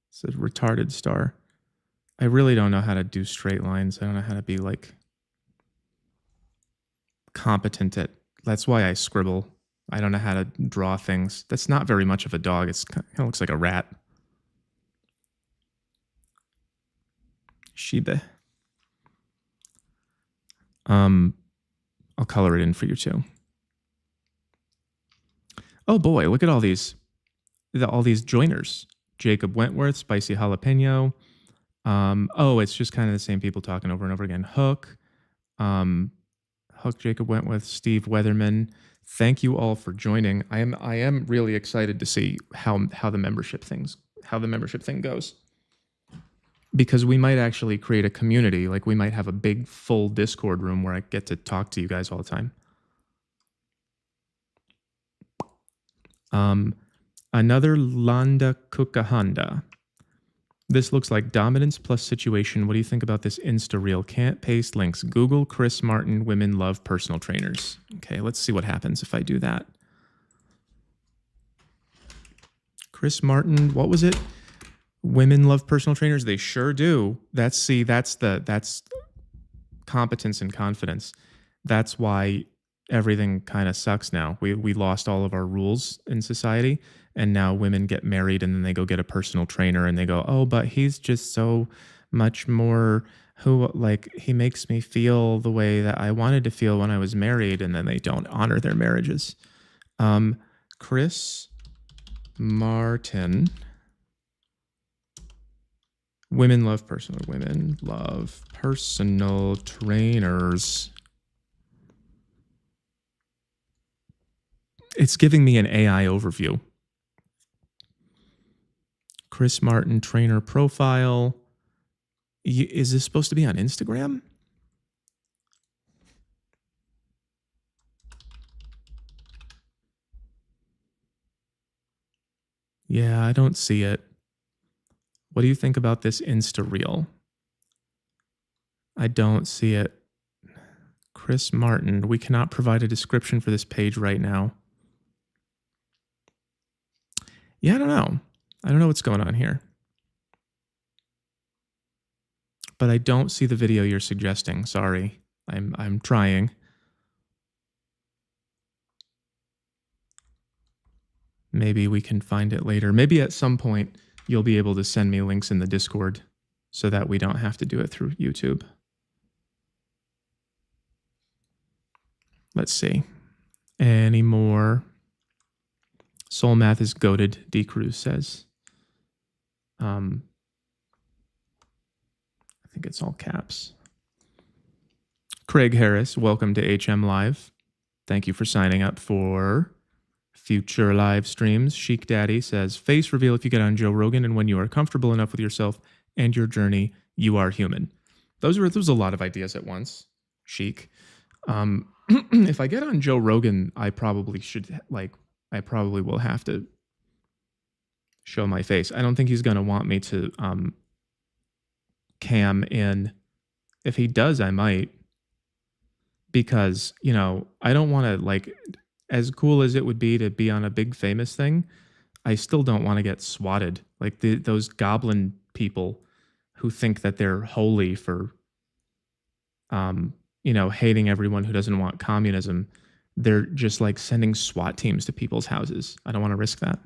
It's a retarded star. I really don't know how to do straight lines. I don't know how to be like competent at. That's why I scribble. I don't know how to draw things. That's not very much of a dog. It kind of looks like a rat. Shiba. I'll color it in for you too. Oh boy, look at all these joiners. Jacob Wentworth, Spicy Jalapeno. Oh, it's just kind of the same people talking over and over again. Hook, Jacob Wentworth, Steve Weatherman. Thank you all for joining. I am really excited to see how the membership thing goes. Because we might actually create a community. Like we might have a big full Discord room where I get to talk to you guys all the time. Another Landa Kukahanda. This looks like dominance plus situation. What do you think about this Insta reel? Can't paste links. Google Chris Martin, women love personal trainers. Okay, let's see what happens if I do that. Chris Martin, what was it? Women love personal trainers. They sure do. That's competence and confidence. That's why everything kind of sucks now. We lost all of our rules in society, and now women get married and then they go get a personal trainer and they go, oh, but he's just so much more he makes me feel the way that I wanted to feel when I was married, and then they don't honor their marriages. Chris Martin. Women love personal trainers. It's giving me an AI overview. Chris Martin trainer profile. Is this supposed to be on Instagram? Yeah, I don't see it. What do you think about this Insta reel? I don't see it. Chris Martin, we cannot provide a description for this page right now. Yeah, I don't know. I don't know what's going on here. But I don't see the video you're suggesting. Sorry. I'm trying. Maybe we can find it later. Maybe at some point you'll be able to send me links in the Discord so that we don't have to do it through YouTube. Let's see. Any more? Soul Math is goated, D. Cruz says. I think it's all caps. Craig Harris, welcome to HM Live. Thank you for signing up for future live streams. Chic Daddy says, face reveal if you get on Joe Rogan, and when you are comfortable enough with yourself and your journey, you are human. Those are a lot of ideas at once, Chic. If I get on Joe Rogan, I probably will have to show my face. I don't think he's going to want me to cam in. If he does, I might. Because, I don't want to, as cool as it would be to be on a big famous thing, I still don't want to get swatted. Like those goblin people who think that they're holy for, hating everyone who doesn't want communism. They're just sending SWAT teams to people's houses. I don't want to risk that.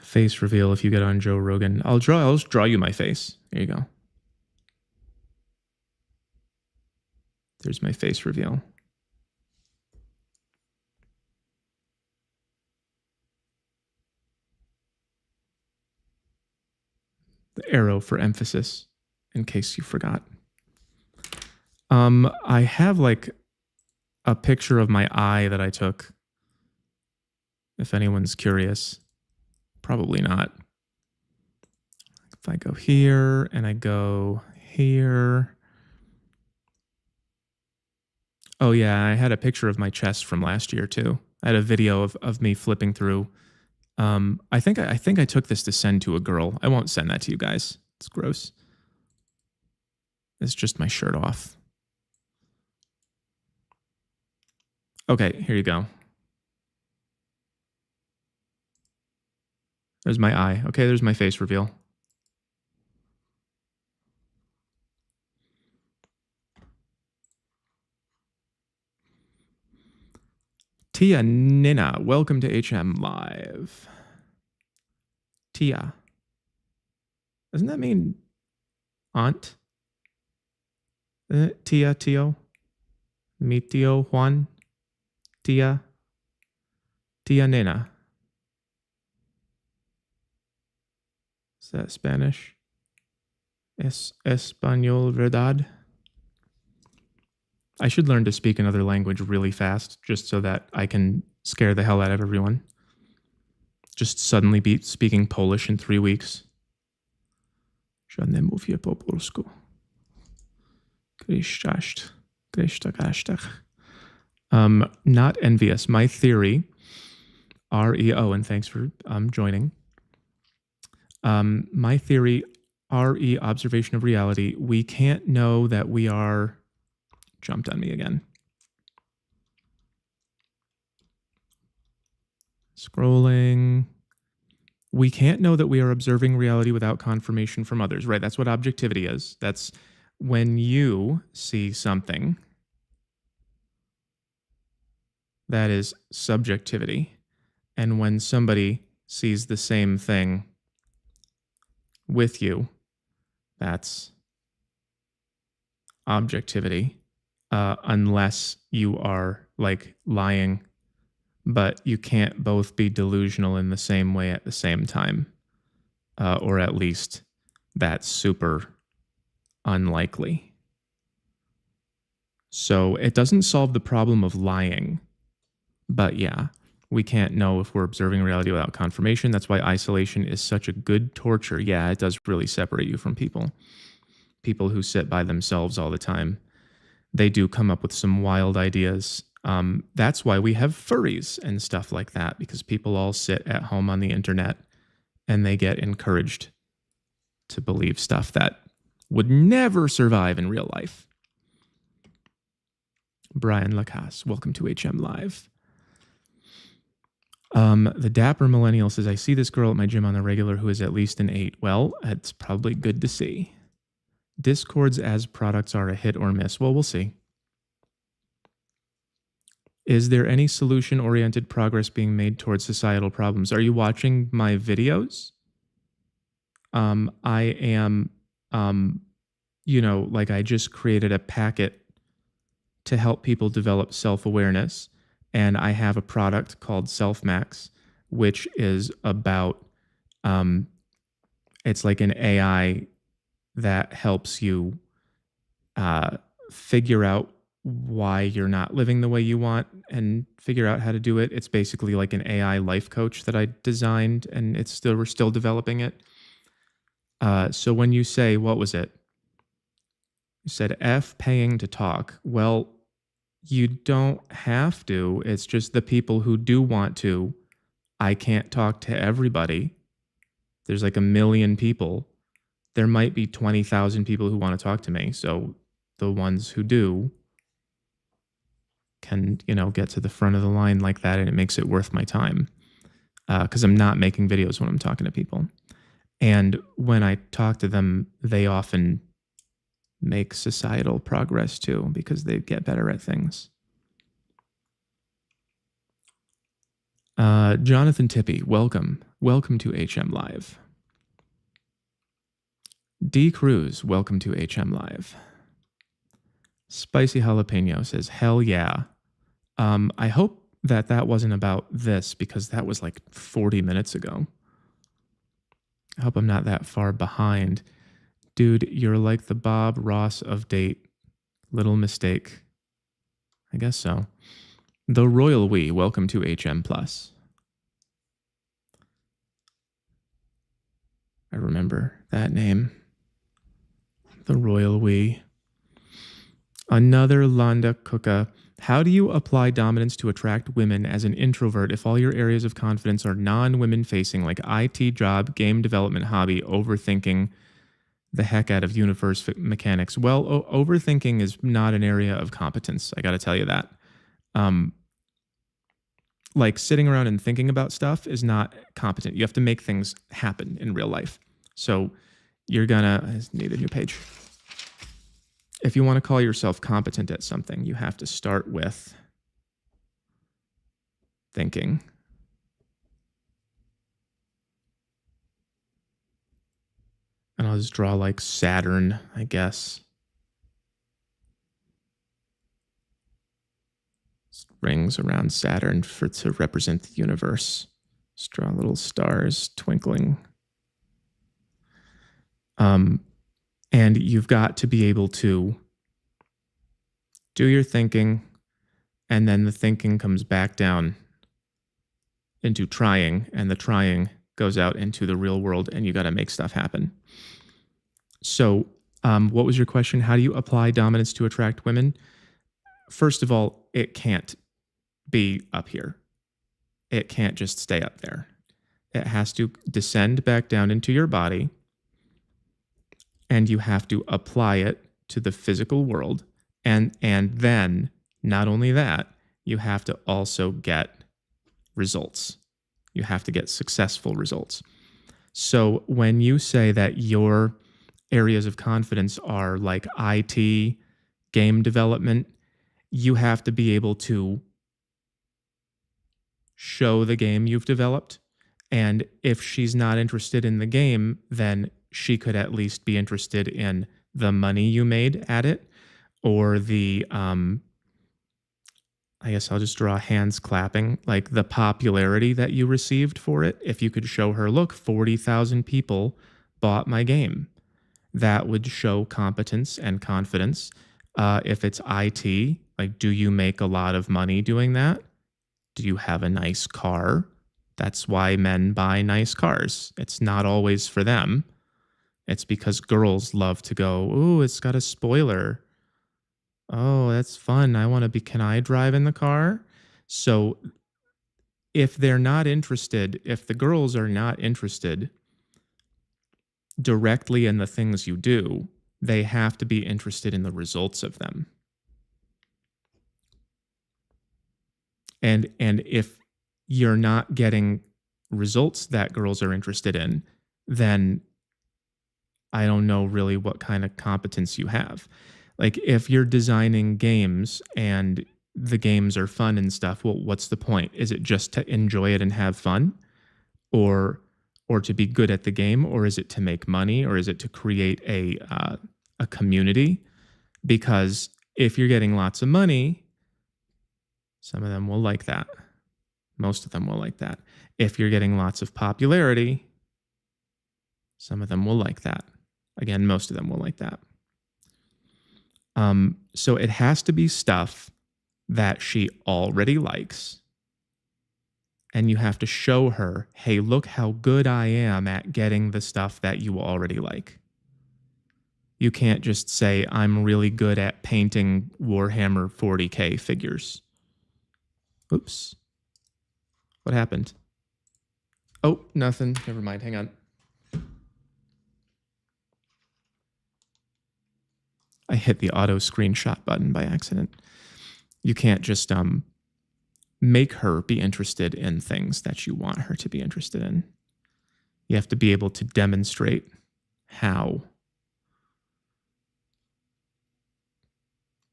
Face reveal if you get on Joe Rogan. I'll just draw you my face. There you go. There's my face reveal. The arrow for emphasis, in case you forgot. I have a picture of my eye that I took. If anyone's curious. Probably not. If I go here and I go here. Oh yeah, I had a picture of my chest from last year too. I had a video of me flipping through. I think I took this to send to a girl. I won't send that to you guys. It's gross. It's just my shirt off. Okay, here you go. There's my eye. Okay, there's my face reveal. Tia Nina, welcome to HM Live. Tia. Doesn't that mean aunt? Tia, Tio? Mi Tio Juan? Tia? Tia Nina. Is that Spanish? Es Español, verdad? I should learn to speak another language really fast just so that I can scare the hell out of everyone. Just suddenly be speaking Polish in 3 weeks. Ja nie mówię po polsku. Cześć. Not envious. My theory, REO, and thanks for joining. My theory, RE, observation of reality. We can't know that we are, jumped on me again. Scrolling. We can't know that we are observing reality without confirmation from others, right? That's what objectivity is. That's when you see something. That is subjectivity. And when somebody sees the same thing with you, that's objectivity, unless you are like lying, but you can't both be delusional in the same way at the same time, or at least that's super unlikely. So it doesn't solve the problem of lying, but yeah, we can't know if we're observing reality without confirmation. That's why isolation is such a good torture. Yeah, it does really separate you from people. People who sit by themselves all the time, they do come up with some wild ideas. That's why we have furries and stuff like that, because people all sit at home on the internet and they get encouraged to believe stuff that would never survive in real life. Brian Lacasse, welcome to HM Live. The Dapper Millennial says, I see this girl at my gym on the regular who is at least an 8. Well, it's probably good to see. Discords as products are a hit or miss. Well, we'll see. Is there any solution-oriented progress being made towards societal problems? Are you watching my videos? I am, like I just created a packet to help people develop self-awareness. And I have a product called SelfMax, which is about, it's like an AI that helps you figure out why you're not living the way you want and figure out how to do it. It's basically like an AI life coach that I designed, and we're still developing it. So when you say, what was it? You said F paying to talk. Well, you don't have to. It's just the people who do want to. I can't talk to everybody. There's like 1 million people. There might be 20,000 people who want to talk to me. So the ones who do can, get to the front of the line like that, and it makes it worth my time. Because I'm not making videos when I'm talking to people. And when I talk to them, they often make societal progress too, because they get better at things. Jonathan Tippy, welcome. Welcome to HM Live. D. Cruz, welcome to HM Live. Spicy Jalapeno says, hell yeah. I hope that wasn't about this, because that was like 40 minutes ago. I hope I'm not that far behind. Dude, you're like the Bob Ross of date. Little mistake. I guess so. The Royal We, welcome to HM Plus. I remember that name. The Royal We. Another Landa Kuka. How do you apply dominance to attract women as an introvert if all your areas of confidence are non-women facing, like IT job, game development, hobby, overthinking the heck out of universe mechanics? Well, overthinking is not an area of competence. I got to tell you that. Like sitting around and thinking about stuff is not competent. You have to make things happen in real life. So you're gonna, I need a new page. If you want to call yourself competent at something, you have to start with thinking. And I'll just draw like Saturn, I guess. Rings around Saturn to represent the universe. Just draw little stars twinkling. And you've got to be able to do your thinking, and then the thinking comes back down into trying, and the trying goes out into the real world, and you got to make stuff happen. So what was your question? How do you apply dominance to attract women? First of all, it can't be up here. It can't just stay up there. It has to descend back down into your body, and you have to apply it to the physical world. And then, not only that, you have to also get results. You have to get successful results. So when you say that your areas of confidence are like IT, game development, you have to be able to show the game you've developed. And if she's not interested in the game, then she could at least be interested in the money you made at it, or the, I guess I'll just draw hands clapping, like the popularity that you received for it. If you could show her, look, 40,000 people bought my game, that would show competence and confidence. If it's IT, like, do you make a lot of money doing that? Do you have a nice car? That's why men buy nice cars. It's not always for them. It's because girls love to go, ooh, it's got a spoiler. Oh, that's fun. Can I drive in the car? So if they're not interested, if the girls are not interested directly in the things you do, they have to be interested in the results of them. And if you're not getting results that girls are interested in, then I don't know really what kind of competence you have. Like, if you're designing games and the games are fun and stuff, well, what's the point? Is it just to enjoy it and have fun? Or to be good at the game? Or is it to make money? Or is it to create a community? Because if you're getting lots of money, some of them will like that. Most of them will like that. If you're getting lots of popularity, some of them will like that. Again, most of them will like that. So it has to be stuff that she already likes. And you have to show her, hey, look how good I am at getting the stuff that you already like. You can't just say, I'm really good at painting Warhammer 40K figures. Oops. What happened? Oh, nothing. Never mind. Hang on. I hit the auto screenshot button by accident. You can't just make her be interested in things that you want her to be interested in. You have to be able to demonstrate how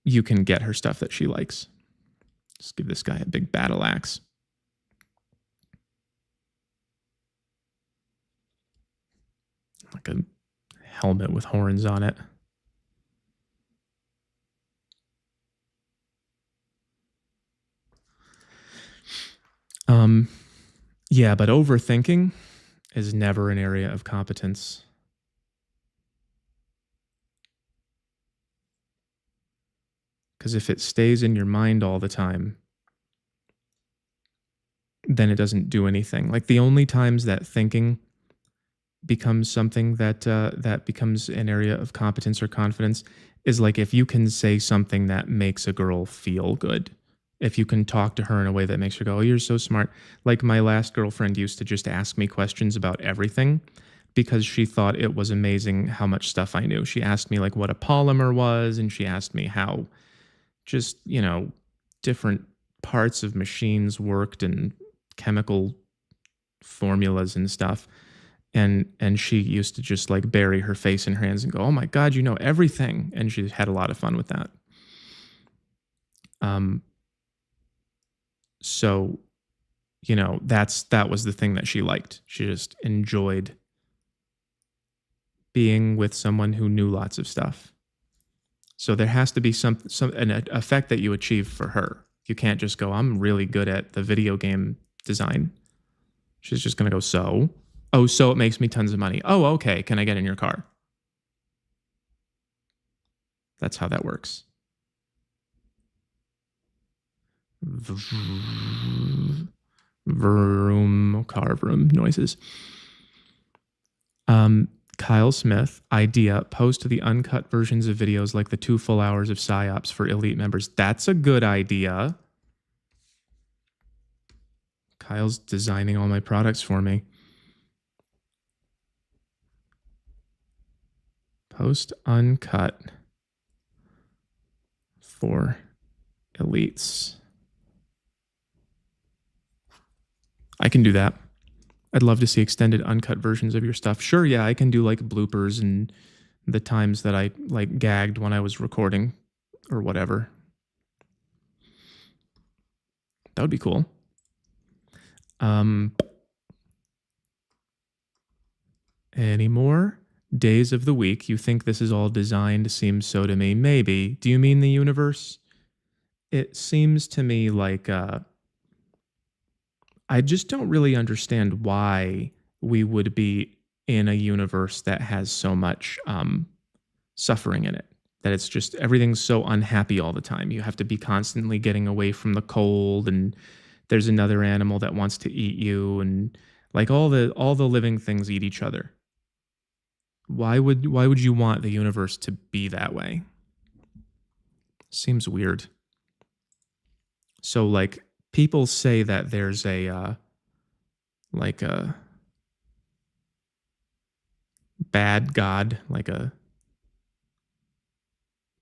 you can get her stuff that she likes. Just give this guy a big battle axe. Like a helmet with horns on it. Yeah, but overthinking is never an area of competence. Because if it stays in your mind all the time, then it doesn't do anything. Like, the only times that thinking becomes something that that becomes an area of competence or confidence is like if you can say something that makes a girl feel good. If you can talk to her in a way that makes her go, oh, you're so smart. Like, my last girlfriend used to just ask me questions about everything because she thought it was amazing how much stuff I knew. She asked me like what a polymer was, and she asked me how just, different parts of machines worked and chemical formulas and stuff. And she used to just like bury her face in her hands and go, oh my God, you know everything. And she had a lot of fun with that. So, that was the thing that she liked. She just enjoyed being with someone who knew lots of stuff. So there has to be an effect that you achieve for her. You can't just go, I'm really good at the video game design. She's just going to go, so? Oh, so it makes me tons of money. Oh, okay. Can I get in your car? That's how that works. Vroom, car vroom noises. Kyle Smith, idea, post the uncut versions of videos like the 2 full hours of psyops for elite members. That's a good idea. Kyle's designing all my products for me. Post uncut for elites. I can do that. I'd love to see extended uncut versions of your stuff. Sure, yeah, I can do like bloopers and the times that I like gagged when I was recording or whatever. That would be cool. Any more days of the week? You think this is all designed? Seems so to me. Maybe. Do you mean the universe? It seems to me like I just don't really understand why we would be in a universe that has so much suffering in it. That it's just everything's so unhappy all the time. You have to be constantly getting away from the cold, and there's another animal that wants to eat you, and like all the living things eat each other. Why would you want the universe to be that way? Seems weird. So like people say that there's a like a bad god, like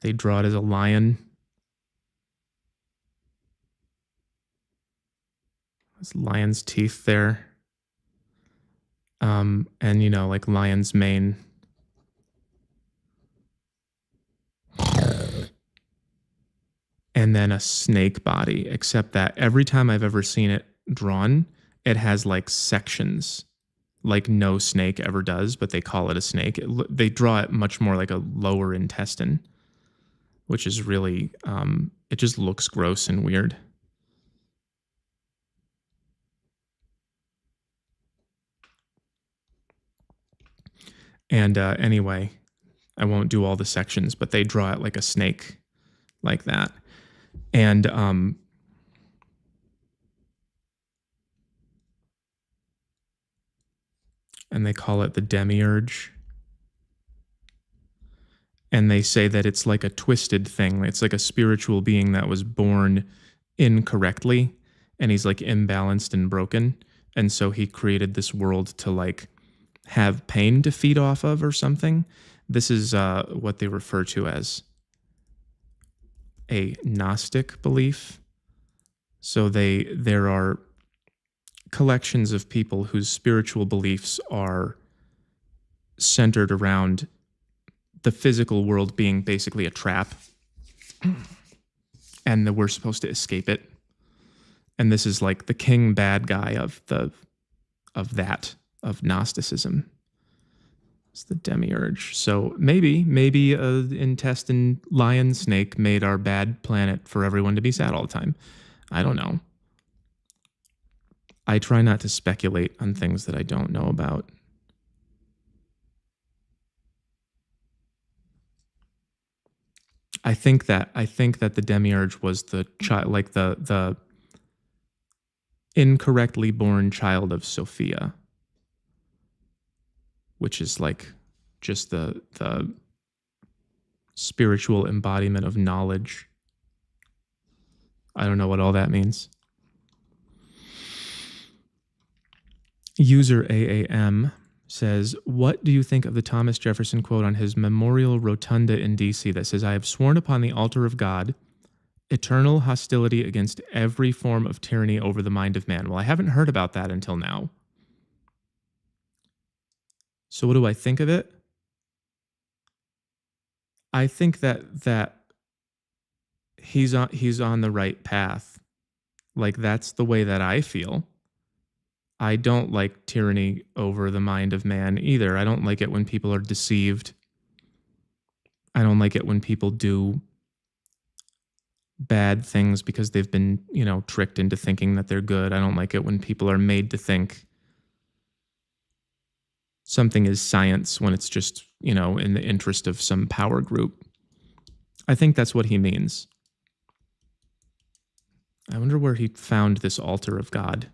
they draw it as a lion. There's lion's teeth there. And you know, like lion's mane. And then a snake body, except that every time I've ever seen it drawn, it has like sections, like no snake ever does, but they call it a snake. They draw it much more like a lower intestine, which is really, it just looks gross and weird. And anyway, I won't do all the sections, but they draw it like a snake, like that. And they call it the Demiurge. And they say that it's like a twisted thing. It's like a spiritual being that was born incorrectly, and he's like imbalanced and broken. And so he created this world to like have pain to feed off of or something. This is what they refer to as a Gnostic belief. So there are collections of people whose spiritual beliefs are centered around the physical world being basically a trap, and that we're supposed to escape it. And this is like the king bad guy of Gnosticism. It's the Demiurge. So maybe a intestine lion snake made our bad planet for everyone to be sad all the time. I don't know. I try not to speculate on things that I don't know about. I think that the Demiurge was the child, like the incorrectly born child of Sophia, which is like just the spiritual embodiment of knowledge. I don't know what all that means. User AAM says, what do you think of the Thomas Jefferson quote on his memorial rotunda in D.C. that says, I have sworn upon the altar of God eternal hostility against every form of tyranny over the mind of man? Well, I haven't heard about that until now. So what do I think of it? I think that he's on the right path. Like, that's the way that I feel. I don't like tyranny over the mind of man either. I don't like it when people are deceived. I don't like it when people do bad things because they've been, tricked into thinking that they're good. I don't like it when people are made to think something is science when it's just, in the interest of some power group. I think that's what he means. I wonder where he found this altar of God.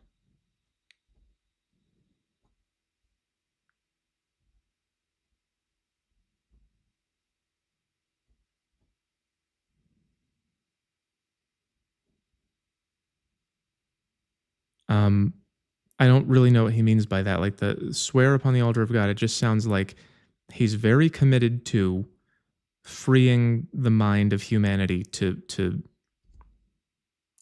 I don't really know what he means by that. Like the swear upon the altar of God, it just sounds like he's very committed to freeing the mind of humanity to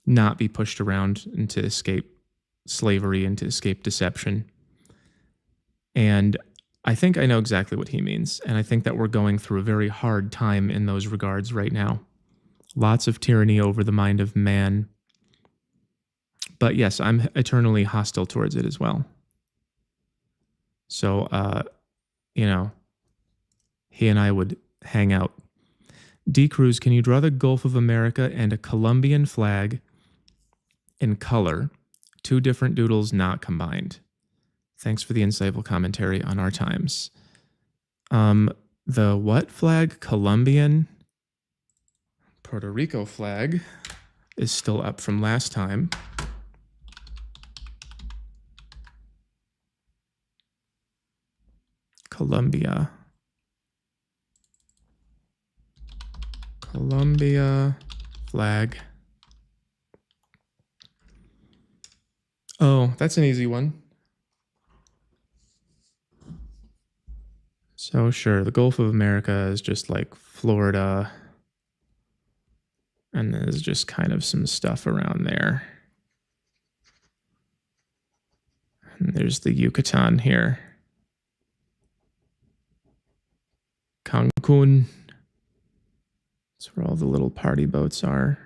not be pushed around and to escape slavery and to escape deception. And I think I know exactly what he means. And I think that we're going through a very hard time in those regards right now. Lots of tyranny over the mind of man. But yes, I'm eternally hostile towards it as well. So, he and I would hang out. D. Cruz, can you draw the Gulf of America and a Colombian flag in color? 2 different doodles not combined. Thanks for the insightful commentary on our times. The what flag? Colombian? Puerto Rico flag is still up from last time. Colombia flag. Oh, that's an easy one. So sure, the Gulf of America is just like Florida, and there's just kind of some stuff around there. And there's the Yucatan here. Cancun. That's where all the little party boats are.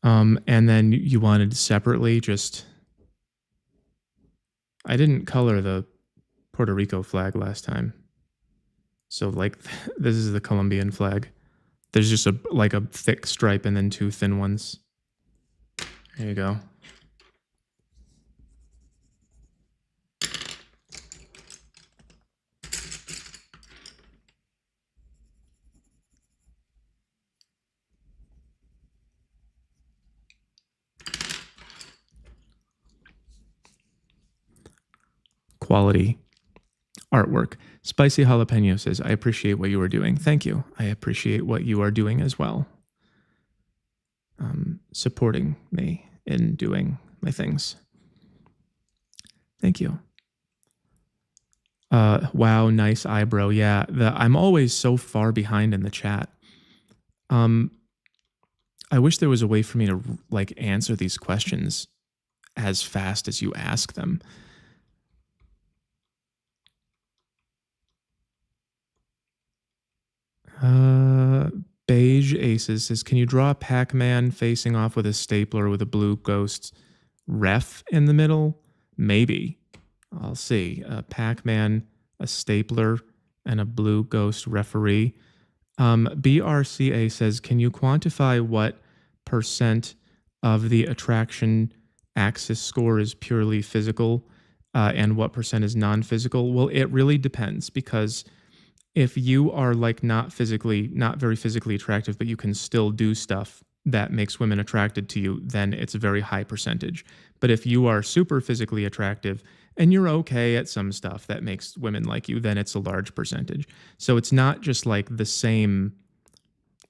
And then you wanted separately just... I didn't color the Puerto Rico flag last time. So like this is the Colombian flag. There's just a thick stripe and then 2 thin ones. There you go. Quality artwork. Spicy Jalapeno says, I appreciate what you are doing. Thank you. I appreciate what you are doing as well. Supporting me in doing my things. Thank you. Wow, nice eyebrow. Yeah, I'm always so far behind in the chat. I wish there was a way for me to answer these questions as fast as you ask them. Beige Aces says, can you draw a Pac-Man facing off with a stapler with a blue ghost ref in the middle? Maybe. I'll see. Pac-Man, a stapler, and a blue ghost referee. BRCA says, can you quantify what % of the attraction axis score is purely physical and what % is non-physical? Well, it really depends, because if you are not very physically attractive, but you can still do stuff that makes women attracted to you, then it's a very high percentage. But if you are super physically attractive and you're okay at some stuff that makes women like you, then it's a large percentage. So it's not just the same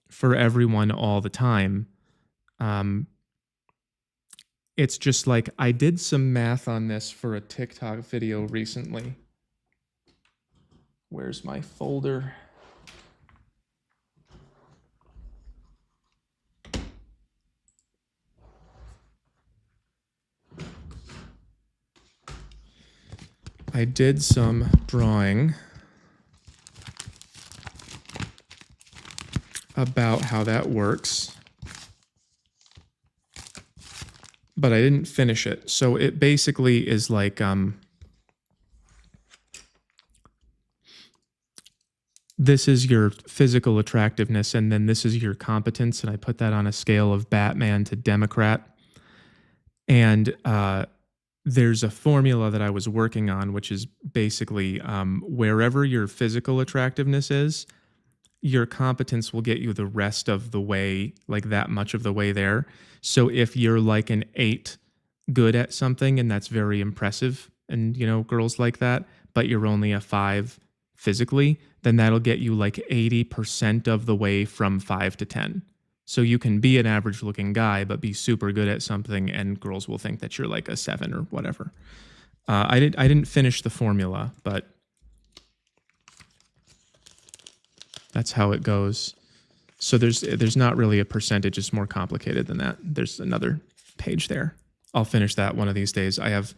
for everyone all the time. It's just I did some math on this for a TikTok video recently. Where's my folder? I did some drawing about how that works, but I didn't finish it. So it basically is this is your physical attractiveness, and then this is your competence, and I put that on a scale of Batman to Democrat. And there's a formula that I was working on, which is basically wherever your physical attractiveness is, your competence will get you the rest of the way, that much of the way there. So if you're an 8 good at something, and that's very impressive, and girls like that, but you're only a 5 physically, then that'll get you 80% of the way from 5 to 10. So you can be an average looking guy, but be super good at something, and girls will think that you're like a 7 or whatever. I didn't finish the formula, but that's how it goes. So there's not really a percentage. It's more complicated than that. There's another page there. I'll finish that one of these days. I have,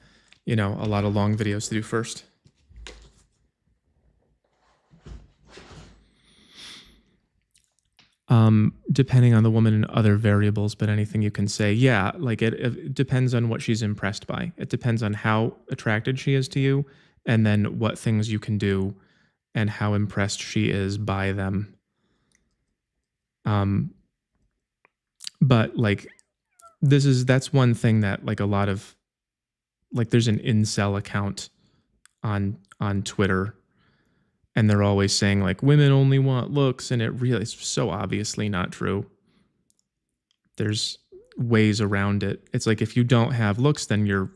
a lot of long videos to do first. Depending on the woman and other variables, but anything you can say. Yeah, like it depends on what she's impressed by. It depends on how attracted she is to you, and then what things you can do and how impressed she is by them. But like that's one thing that like a lot of like there's an incel account on Twitter, and they're always saying like women only want looks, and it's so obviously not true. There's ways around it. It's like if you don't have looks, then you're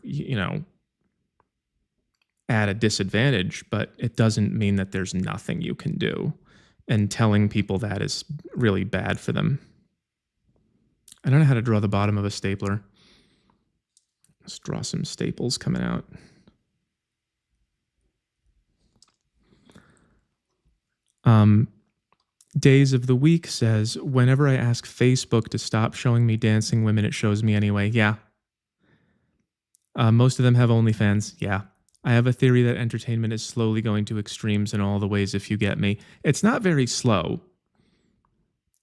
at a disadvantage, but it doesn't mean that there's nothing you can do. And telling people that is really bad for them. I don't know how to draw the bottom of a stapler. Let's draw some staples coming out. Days of the Week says, whenever I ask Facebook to stop showing me dancing women, it shows me anyway. Yeah. Most of them have OnlyFans. Yeah. I have a theory that entertainment is slowly going to extremes in all the ways, if you get me. It's not very slow.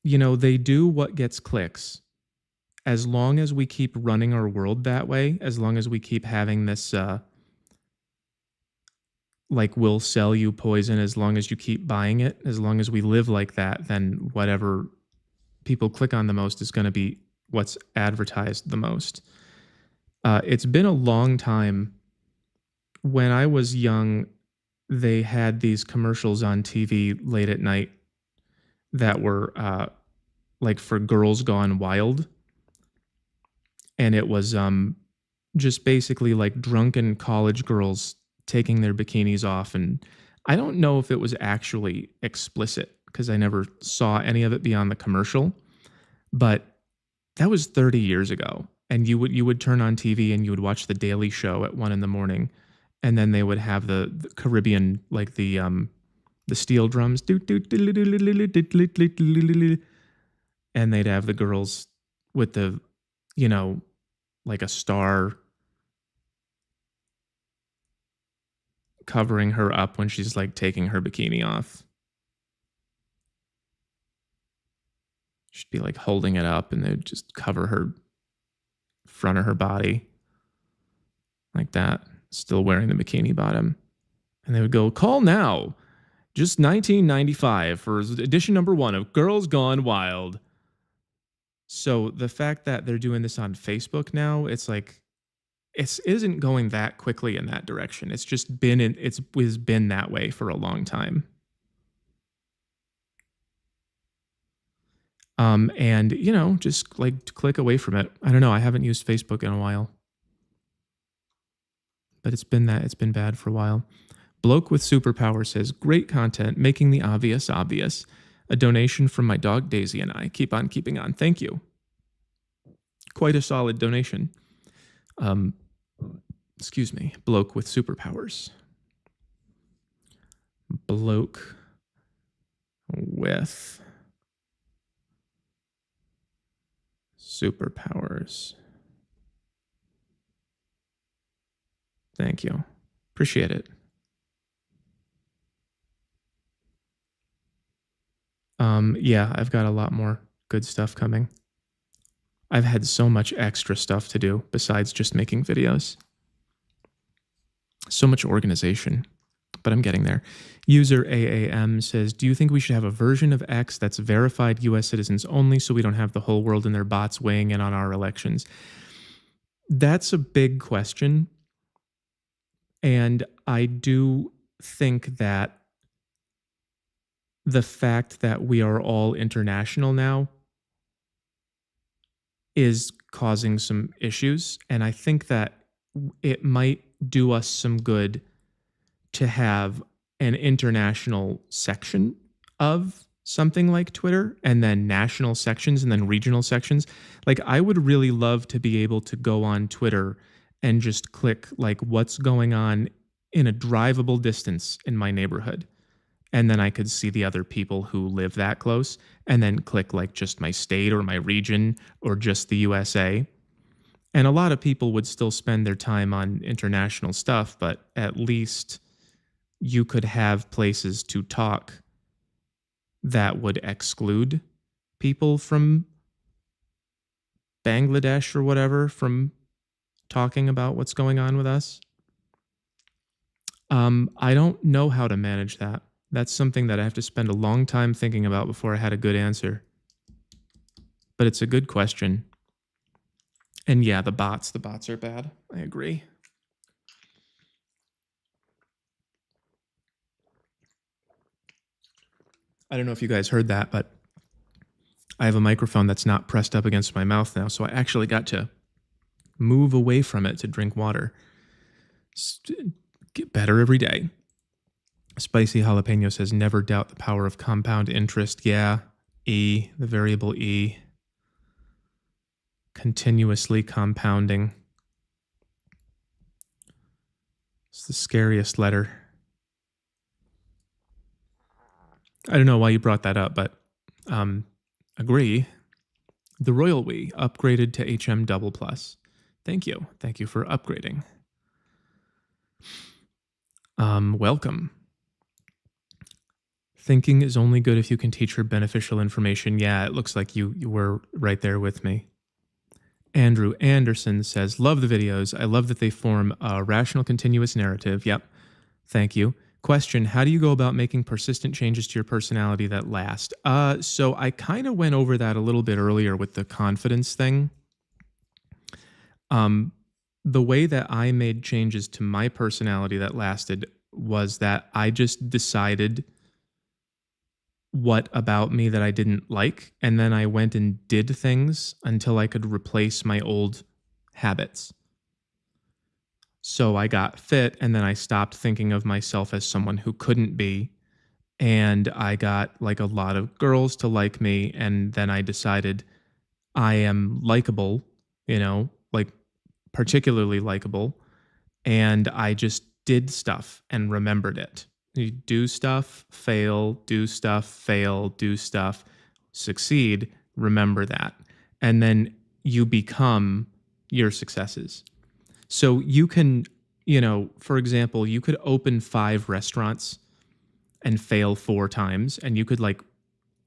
They do what gets clicks. As long as we keep running our world that way, as long as we keep having this, like, we'll sell you poison as long as you keep buying it, as long as we live like that, then whatever people click on the most is going to be what's advertised the most. It's been a long time. When I was young, they had these commercials on TV late at night that were like for Girls Gone Wild. And it was just basically like drunken college girls taking their bikinis off. And I don't know if it was actually explicit because I never saw any of it beyond the commercial. But that was 30 years ago. And you would turn on TV and you would watch The Daily Show at 1 a.m. And then they would have the Caribbean, like the steel drums. And they'd have the girls with the, like a star covering her up when she's like taking her bikini off. She'd be like holding it up and they'd just cover her front of her body like that, still wearing the bikini bottom. And they would go, call now, just $19.95 for edition number 1 of Girls Gone Wild. So the fact that they're doing this on Facebook now, it's like, it isn't going that quickly in that direction. It's just been it's been that way for a long time. And just like click away from it. I don't know. I haven't used Facebook in a while, but it's been bad for a while. Bloke with Superpower says, great content, making the obvious obvious. A donation from my dog Daisy and I. Keep on keeping on. Thank you. Quite a solid donation. Excuse me. Bloke with superpowers. Bloke with superpowers. Thank you. Appreciate it. Yeah, I've got a lot more good stuff coming. I've had so much extra stuff to do besides just making videos. So much organization, but I'm getting there. User AAM says, do you think we should have a version of X that's verified US citizens only so we don't have the whole world and their bots weighing in on our elections? That's a big question. And I do think that the fact that we are all international now is causing some issues. And I think that it might do us some good to have an international section of something like Twitter, and then national sections and then regional sections. Like, I would really love to be able to go on Twitter and just click like what's going on in a drivable distance in my neighborhood. And then I could see the other people who live that close, and then click like just my state or my region or just the USA. And a lot of people would still spend their time on international stuff, but at least you could have places to talk that would exclude people from Bangladesh or whatever from talking about what's going on with us. I don't know how to manage that. That's something that I have to spend a long time thinking about before I had a good answer. But it's a good question. And yeah, the bots are bad. I agree. I don't know if you guys heard that, but I have a microphone that's not pressed up against my mouth now, so I actually got to move away from it to drink water. Get better every day. Spicy Jalapeno says, never doubt the power of compound interest. Yeah, E, the variable E. Continuously compounding. It's the scariest letter. I don't know why you brought that up, but agree. The Royal We upgraded to HM Double Plus. Thank you. Thank you for upgrading. Welcome. Thinking is only good if you can teach her beneficial information. Yeah, it looks like you were right there with me. Andrew Anderson says, love the videos. I love that they form a rational, continuous narrative. Yep. Thank you. Question, how do you go about making persistent changes to your personality that last? So I kind of went over that a little bit earlier with the confidence thing. The way that I made changes to my personality that lasted was that I just decided what about me that I didn't like, and then I went and did things until I could replace my old habits. So I got fit, and then I stopped thinking of myself as someone who couldn't be, and I got like a lot of girls to like me, and then I decided I am likable, like particularly likable, and I just did stuff and remembered it. You do stuff, fail, do stuff, fail, do stuff, succeed, remember that. And then you become your successes. So you can, for example, you could open 5 restaurants and fail 4 times. And you could like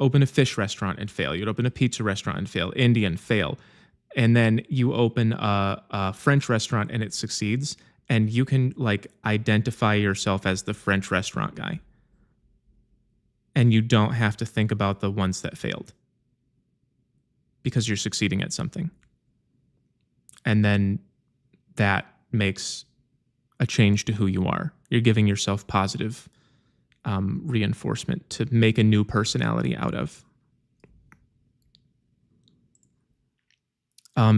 open a fish restaurant and fail. You'd open a pizza restaurant and fail, Indian, fail. And then you open a French restaurant and it succeeds. And you can like identify yourself as the French restaurant guy. And you don't have to think about the ones that failed because you're succeeding at something. And then that makes a change to who you are. You're giving yourself positive reinforcement to make a new personality out of.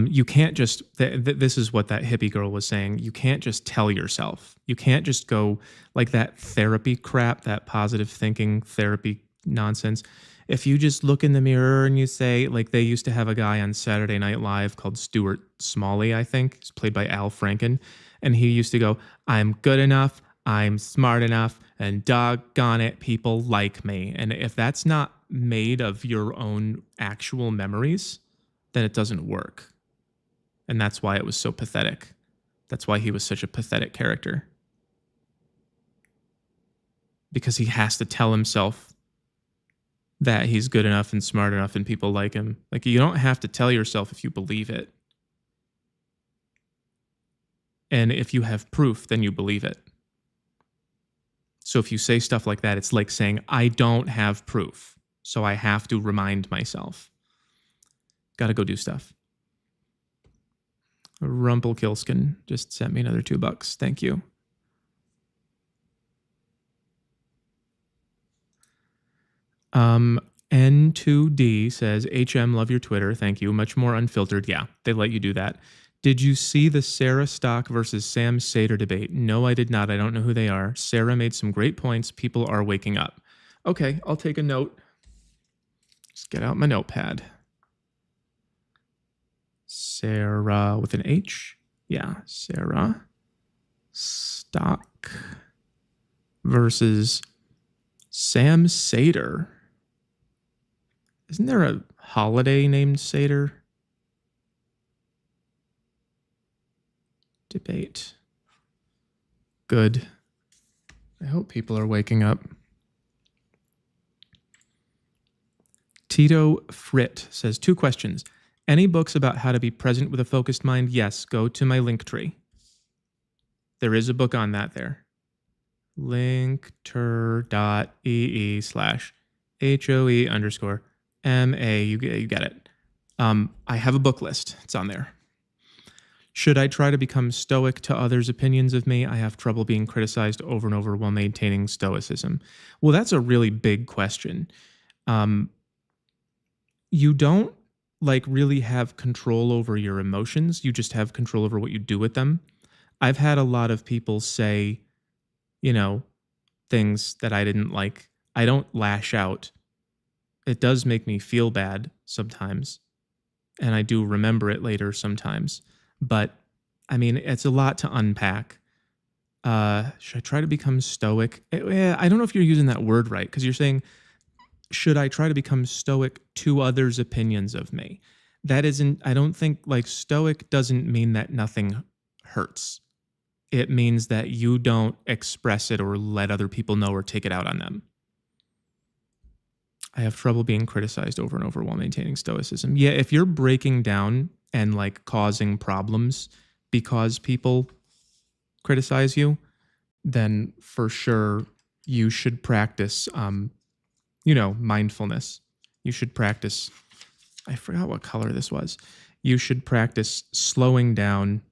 You can't just, this is what that hippie girl was saying. You can't just tell yourself. You can't just go like that therapy crap, that positive thinking therapy nonsense. If you just look in the mirror and you say, like they used to have a guy on Saturday Night Live called Stuart Smalley, I think. He's played by Al Franken. And he used to go, I'm good enough, I'm smart enough, and doggone it, people like me. And if that's not made of your own actual memories, then it doesn't work. And that's why it was so pathetic. That's why he was such a pathetic character. Because he has to tell himself that he's good enough and smart enough and people like him. Like, you don't have to tell yourself if you believe it. And if you have proof, then you believe it. So if you say stuff like that, it's like saying, I don't have proof, so I have to remind myself. Gotta go do stuff. Rumpelkilskin just sent me another $2. Thank you. N2D says, HM, love your Twitter. Thank you. Much more unfiltered. Yeah, they let you do that. Did you see the Sarah Stock versus Sam Sater debate? No, I did not. I don't know who they are. Sarah made some great points. People are waking up. Okay, I'll take a note. Let's get out my notepad. Sarah with an H. Yeah, Sarah Stock versus Sam Sater. Isn't there a holiday named Sater? Debate. Good. I hope people are waking up. Tito Frit says 2 questions. Any books about how to be present with a focused mind? Yes, go to my link tree. There is a book on that there. linkter.ee/HOE_MA. You get it. I have a book list. It's on there. Should I try to become stoic to others' opinions of me? I have trouble being criticized over and over while maintaining stoicism. Well, that's a really big question. You don't really have control over your emotions. You just have control over what you do with them. I've had a lot of people say, things that I didn't like. I don't lash out. It does make me feel bad sometimes, and I do remember it later sometimes. But, it's a lot to unpack. Should I try to become stoic? I don't know if you're using that word right, because you're saying, should I try to become stoic to others' opinions of me? That isn't, I don't think, stoic doesn't mean that nothing hurts. It means that you don't express it or let other people know or take it out on them. I have trouble being criticized over and over while maintaining stoicism. Yeah, if you're breaking down and causing problems because people criticize you, then for sure you should practice, mindfulness. You should practice, I forgot what color this was. You should practice slowing down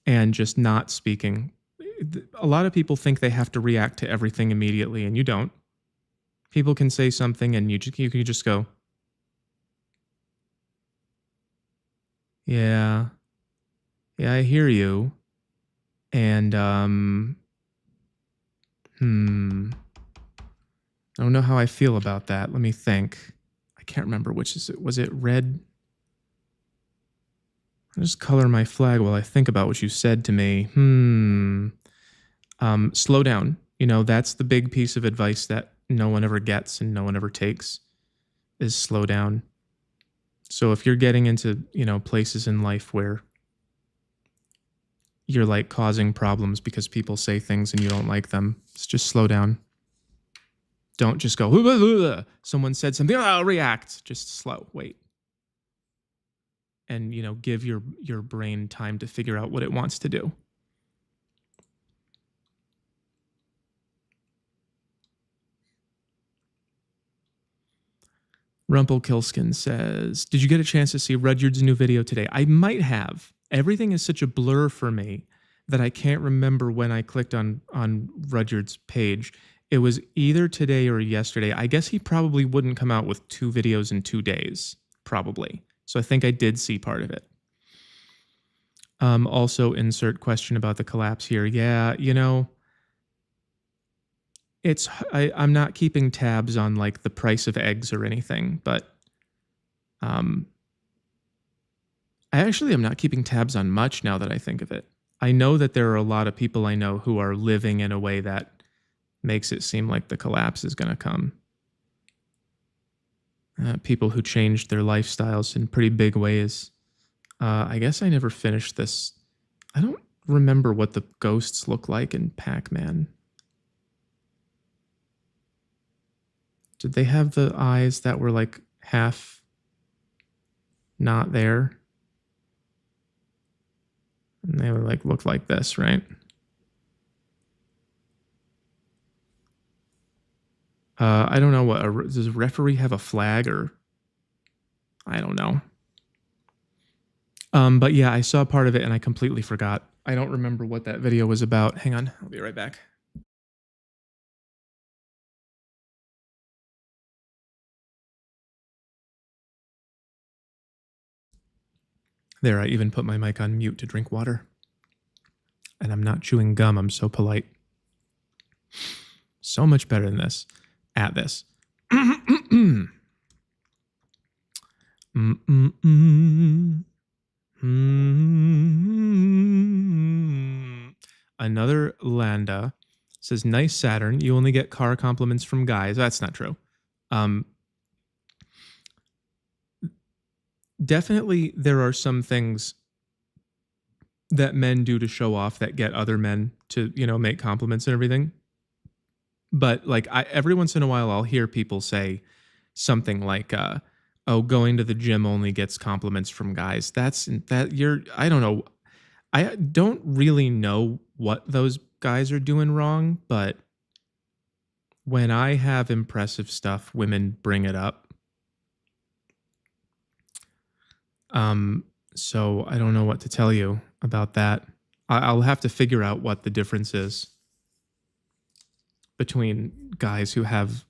and just not speaking. A lot of people think they have to react to everything immediately, and you don't. People can say something and you can just go, yeah, I hear you. And, I don't know how I feel about that. Let me think. I can't remember which is it. Was it red? I'll just color my flag while I think about what you said to me. Slow down. That's the big piece of advice that no one ever gets and no one ever takes, is slow down. So if you're getting into, places in life where you're causing problems because people say things and you don't like them, just slow down. Don't just go, someone said something, I'll react. Just slow, wait. And, give your brain time to figure out what it wants to do. Rumpelkilskin says, did you get a chance to see Rudyard's new video today? I might have. Everything is such a blur for me that I can't remember when I clicked on Rudyard's page. It was either today or yesterday. I guess he probably wouldn't come out with 2 videos in 2 days, probably. So I think I did see part of it. Also, insert question about the collapse here. Yeah, I'm not keeping tabs on the price of eggs or anything, but I actually am not keeping tabs on much now that I think of it. I know that there are a lot of people I know who are living in a way that makes it seem like the collapse is going to come. People who changed their lifestyles in pretty big ways. I guess I never finished this. I don't remember what the ghosts look like in Pac-Man. Did they have the eyes that were half not there? And they would look like this, right? I don't know does a referee have a flag or I don't know. But yeah, I saw part of it and I completely forgot. I don't remember what that video was about. Hang on, I'll be right back. There, I even put my mic on mute to drink water. And I'm not chewing gum, I'm so polite. So much better than this. At this. Another Landa says, nice Saturn. You only get car compliments from guys. That's not true. Definitely, there are some things that men do to show off that get other men to, make compliments and everything. But like, every once in a while, I'll hear people say something like, "Oh, going to the gym only gets compliments from guys." I don't know. I don't really know what those guys are doing wrong, but when I have impressive stuff, women bring it up. So I don't know what to tell you about that. I'll have to figure out what the difference is between guys who have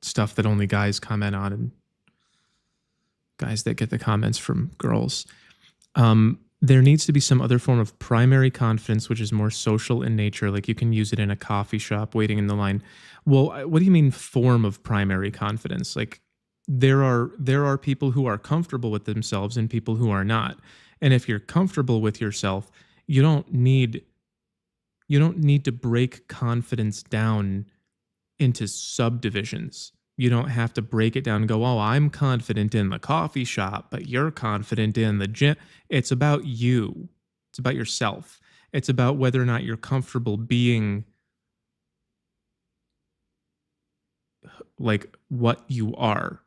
stuff that only guys comment on and guys that get the comments from girls. There needs to be some other form of primary confidence, which is more social in nature. Like you can use it in a coffee shop, waiting in the line. Well, what do you mean form of primary confidence? Like there are people who are comfortable with themselves and people who are not. And if you're comfortable with yourself, you don't need to break confidence down into subdivisions. You don't have to break it down and go, oh, I'm confident in the coffee shop, but you're confident in the gym. It's about you. It's about yourself. It's about whether or not you're comfortable being like what you are.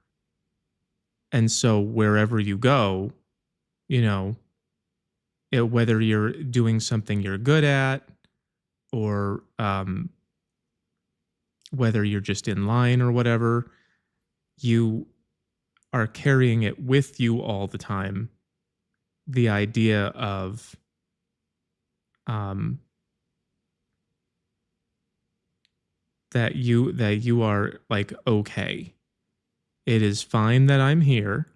And so wherever you go, whether you're doing something you're good at or whether you're just in line or whatever, you are carrying it with you all the time. The idea of that you are like, okay, it is fine that I'm here.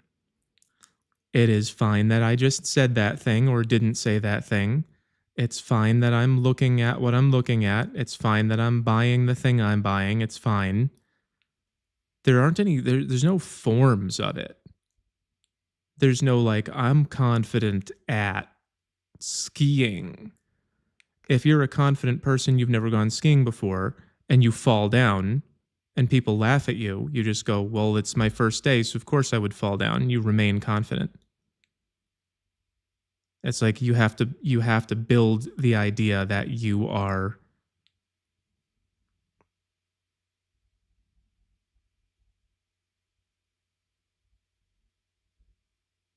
It is fine that I just said that thing or didn't say that thing. It's fine that I'm looking at what I'm looking at. It's fine that I'm buying the thing I'm buying. It's fine. There's no forms of it. There's no like, I'm confident at skiing. If you're a confident person, you've never gone skiing before, and you fall down and people laugh at you, you just go, well, it's my first day, so of course I would fall down. You remain confident. It's like you have to build the idea that you are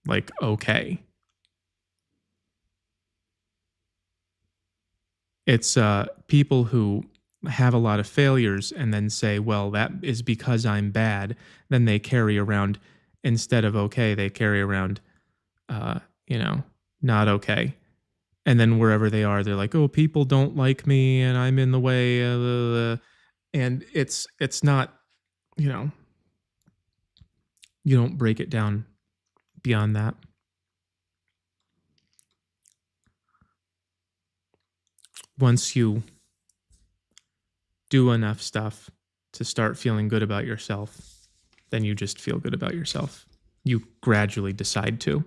like okay. It's people who have a lot of failures and then say, well, that is because I'm bad. Then they carry around, instead of okay, they carry around, not okay. And then wherever they are, they're like, oh, people don't like me and I'm in the way. And it's not, you don't break it down beyond that. Once you do enough stuff to start feeling good about yourself, then you just feel good about yourself. You gradually decide to.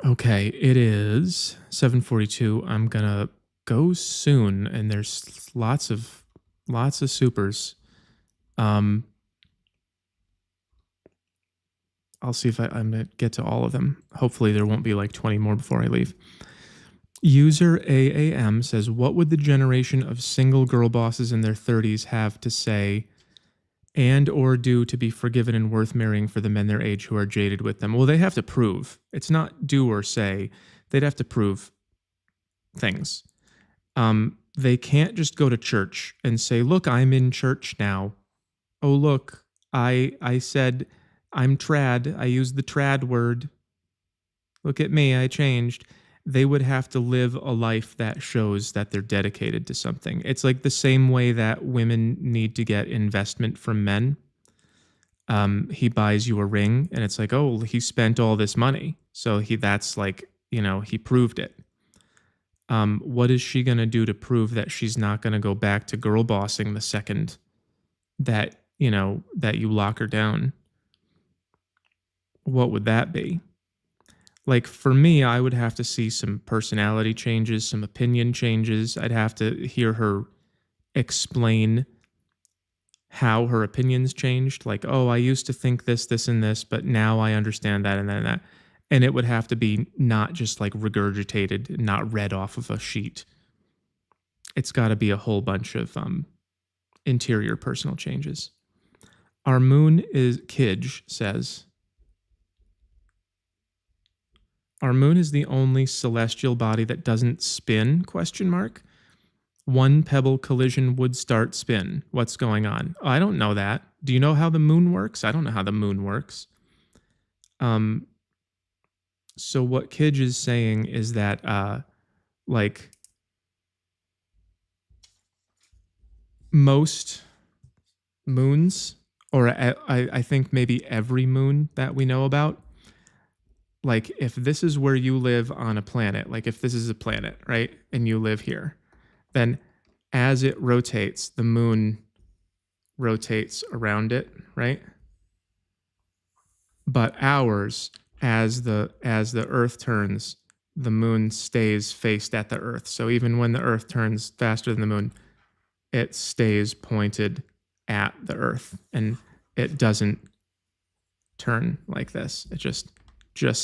Okay, it is 7:42. I'm gonna go soon, and there's lots of supers. I'll see if I'm gonna get to all of them. Hopefully, there won't be like 20 more before I leave. User AAM says, what would the generation of single girl bosses in their 30s have to say and or do to be forgiven and worth marrying for the men their age who are jaded with them? Well, they have to prove. It's not do or say. They'd have to prove things. They can't just go to church and say, look, I'm in church now. Oh, look, I said I'm trad. I used the trad word. Look at me, I changed. They would have to live a life that shows that they're dedicated to something. It's like the same way that women need to get investment from men. He buys you a ring and it's like, oh, he spent all this money. So that's like, he proved it. What is she going to do to prove that she's not going to go back to girl bossing the second that, that you lock her down? What would that be? Like for me, I would have to see some personality changes, some opinion changes. I'd have to hear her explain how her opinions changed. Like, oh, I used to think this, this, and this, but now I understand that and then that. And it would have to be not just like regurgitated, not read off of a sheet. It's got to be a whole bunch of interior personal changes. Our moon is, Kidge says, our moon is the only celestial body that doesn't spin, ? One pebble collision would start spin. What's going on? I don't know that. Do you know how the moon works? I don't know how the moon works. So what Kidge is saying is that like most moons, or I think maybe every moon that we know about, like if this is where you live on a planet, like if this is a planet, right, and you live here, then as it rotates, the moon rotates around it, right? But ours, as the Earth turns, the moon stays faced at the Earth. So even when the Earth turns faster than the moon, it stays pointed at the Earth, and it doesn't turn like this. It just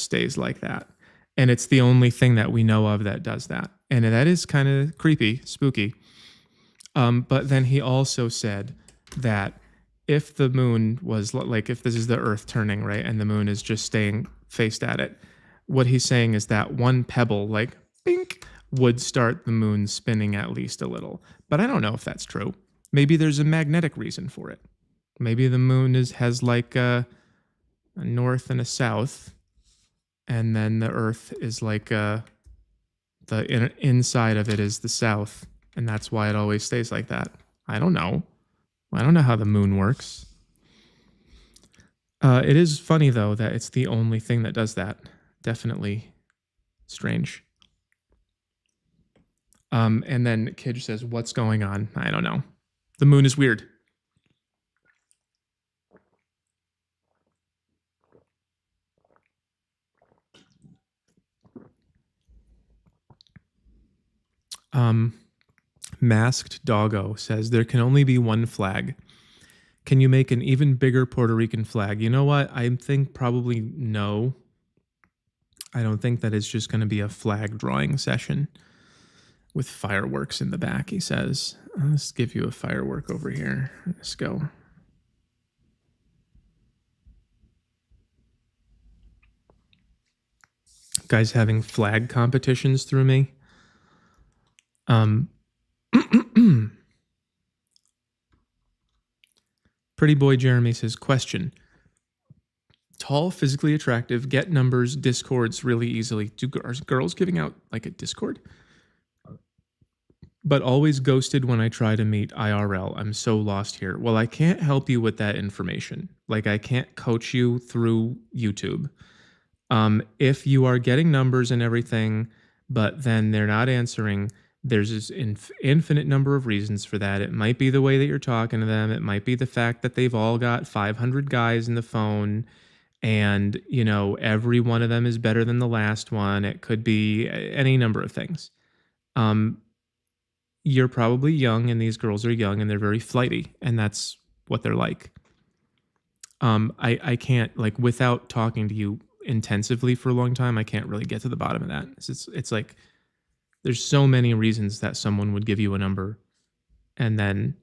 stays like that. And it's the only thing that we know of that does that. And that is kind of creepy, spooky. But then he also said that if the moon was like, if this is the Earth turning, right, and the moon is just staying faced at it, what he's saying is that one pebble, like, bink, would start the moon spinning at least a little. But I don't know if that's true. Maybe there's a magnetic reason for it. Maybe the moon has like a north and a south, and then the Earth is like the inside of it is the south, and that's why it always stays like that. I don't know. I don't know how the moon works. It is funny, though, that it's the only thing that does that. Definitely strange. And then Kidge says, what's going on? I don't know. The moon is weird. Masked Doggo says, there can only be one flag. Can you make an even bigger Puerto Rican flag? You know what? I think probably no. I don't think that it's just going to be a flag drawing session with fireworks in the back, he says. Let's give you a firework over here. Let's go. Guys having flag competitions through me. Pretty Boy Jeremy says, question. Tall, physically attractive, get numbers, discords really easily. Are girls giving out like a discord? But always ghosted when I try to meet IRL. I'm so lost here. Well, I can't help you with that information. Like, I can't coach you through YouTube. If you are getting numbers and everything, but then they're not answering, there's this infinite number of reasons for that. It might be the way that you're talking to them. It might be the fact that they've all got 500 guys in the phone, and, you know, every one of them is better than the last one. It could be any number of things. You're probably young, and these girls are young, and they're very flighty, and that's what they're like. I can't, like, without talking to you intensively for a long time, I can't really get to the bottom of that. It's like, there's so many reasons that someone would give you a number and then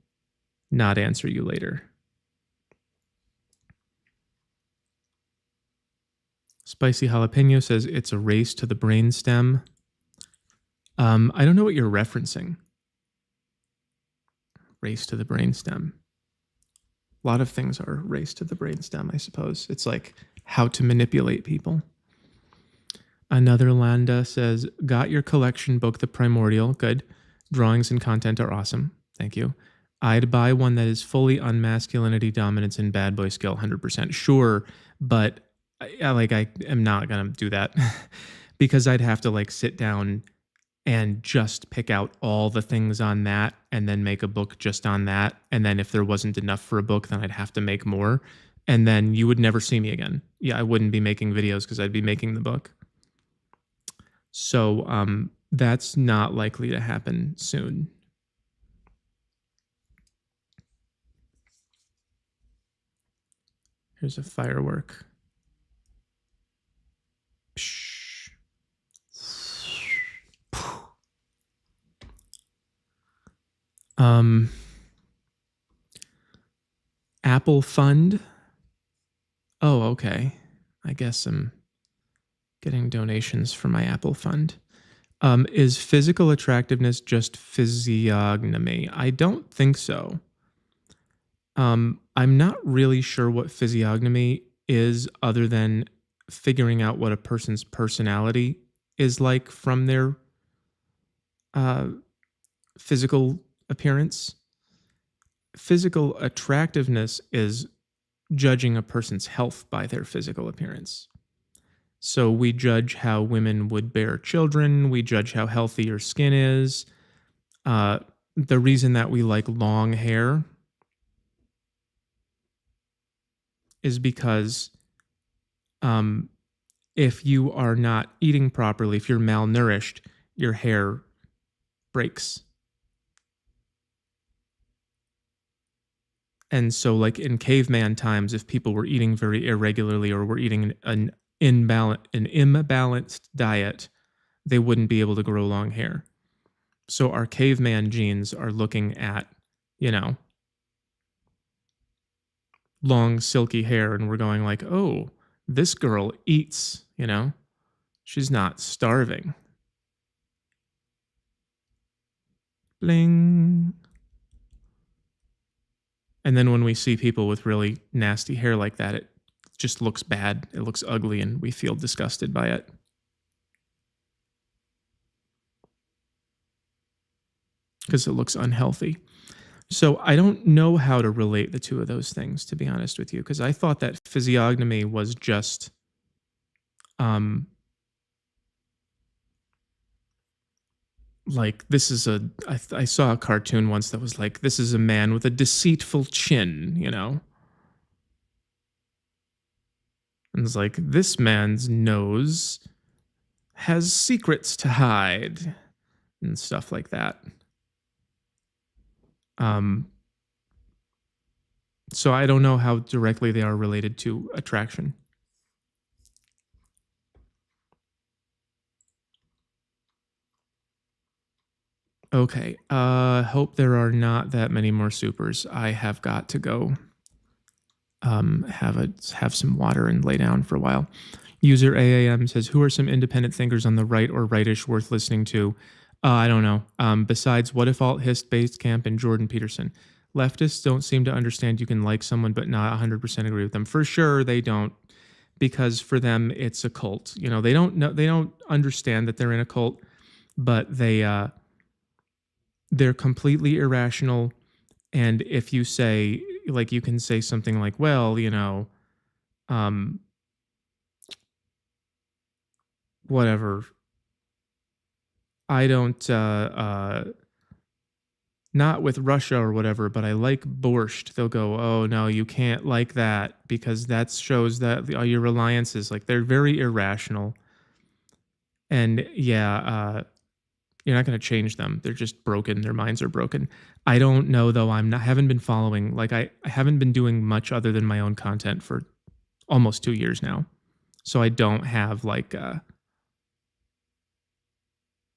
not answer you later. Spicy Jalapeno says it's a race to the brainstem. I don't know what you're referencing. Race to the brainstem. A lot of things are race to the brainstem, I suppose. It's like how to manipulate people. Another Landa says, got your collection book, The Primordial. Good. Drawings and content are awesome. Thank you. I'd buy one that is fully on masculinity, dominance, and bad boy skill, 100%. Sure, but I am not going to do that because I'd have to like sit down and just pick out all the things on that and then make a book just on that. And then if there wasn't enough for a book, then I'd have to make more. And then you would never see me again. Yeah, I wouldn't be making videos because I'd be making the book. So that's not likely to happen soon. Here's a firework. Psh. Apple Fund. Oh, okay. I guess I'm getting donations for my Apple Fund. Is physical attractiveness just physiognomy? I don't think so. I'm not really sure what physiognomy is other than figuring out what a person's personality is like from their physical appearance. Physical attractiveness is judging a person's health by their physical appearance. So we judge how women would bear children. We judge how healthy your skin is. The reason that we like long hair is because if you are not eating properly, if you're malnourished, your hair breaks. And so, like in caveman times, if people were eating very irregularly or were eating an imbalanced diet, they wouldn't be able to grow long hair. So our caveman genes are looking at, long silky hair, and we're going like, oh, this girl eats, she's not starving. Bling. And then when we see people with really nasty hair like that, it just looks bad. It looks ugly, and we feel disgusted by it. Because it looks unhealthy. So I don't know how to relate the two of those things, to be honest with you, because I thought that physiognomy was just like, this is I saw a cartoon once that was like, this is a man with a deceitful chin, And it's like, this man's nose has secrets to hide and stuff like that. So I don't know how directly they are related to attraction. Okay. Hope there are not that many more supers. I have got to go have some water and lay down for a while. User AAM says, who are some independent thinkers on the right or rightish worth listening to? I don't know. Besides What If Alt Hist Basecamp and Jordan Peterson. Leftists don't seem to understand you can like someone but not 100% agree with them. For sure they don't, because for them it's a cult. They don't understand that they're in a cult, but they're completely irrational. And if you say, like, you can say something like, well, whatever, I don't not with Russia or whatever, but I like borscht. They'll go, oh no, you can't like that because that shows that your reliances, like, they're very irrational. And yeah, you're not going to change them. They're just broken. Their minds are broken. I don't know though. Haven't been following, like, I haven't been doing much other than my own content for almost 2 years now. So I don't have like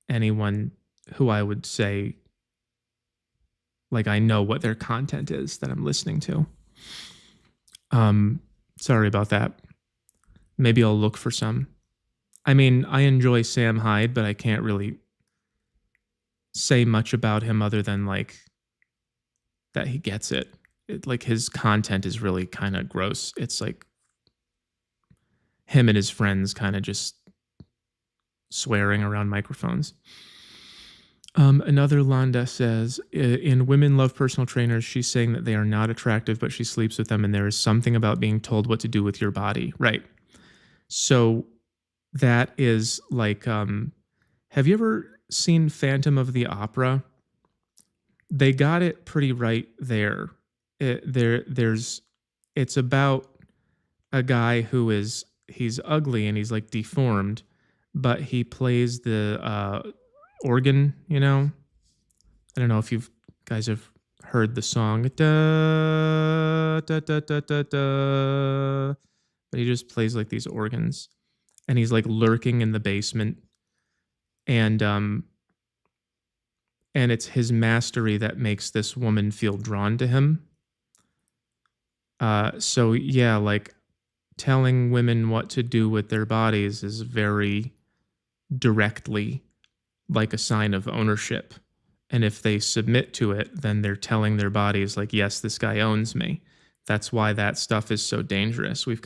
anyone who I would say, like, I know what their content is that I'm listening to. Sorry about that. Maybe I'll look for some. I mean, I enjoy Sam Hyde, but I can't really say much about him other than, like, that he gets it. Like, his content is really kind of gross. It's like him and his friends kind of just swearing around microphones. Another Londa says, in Women Love Personal Trainers, she's saying that they are not attractive, but she sleeps with them, and there is something about being told what to do with your body. Right. So that is like, have you ever seen Phantom of the Opera, they got it pretty right there. It's about a guy who he's ugly and he's like deformed, but he plays the organ, you know? I don't know if you guys have heard the song, da, da, da, da, da, da, but he just plays like these organs, and he's like lurking in the basement, and it's his mastery that makes this woman feel drawn to him. So yeah, like telling women what to do with their bodies is very directly like a sign of ownership. And if they submit to it, then they're telling their bodies, like, yes, this guy owns me. That's why that stuff is so dangerous. We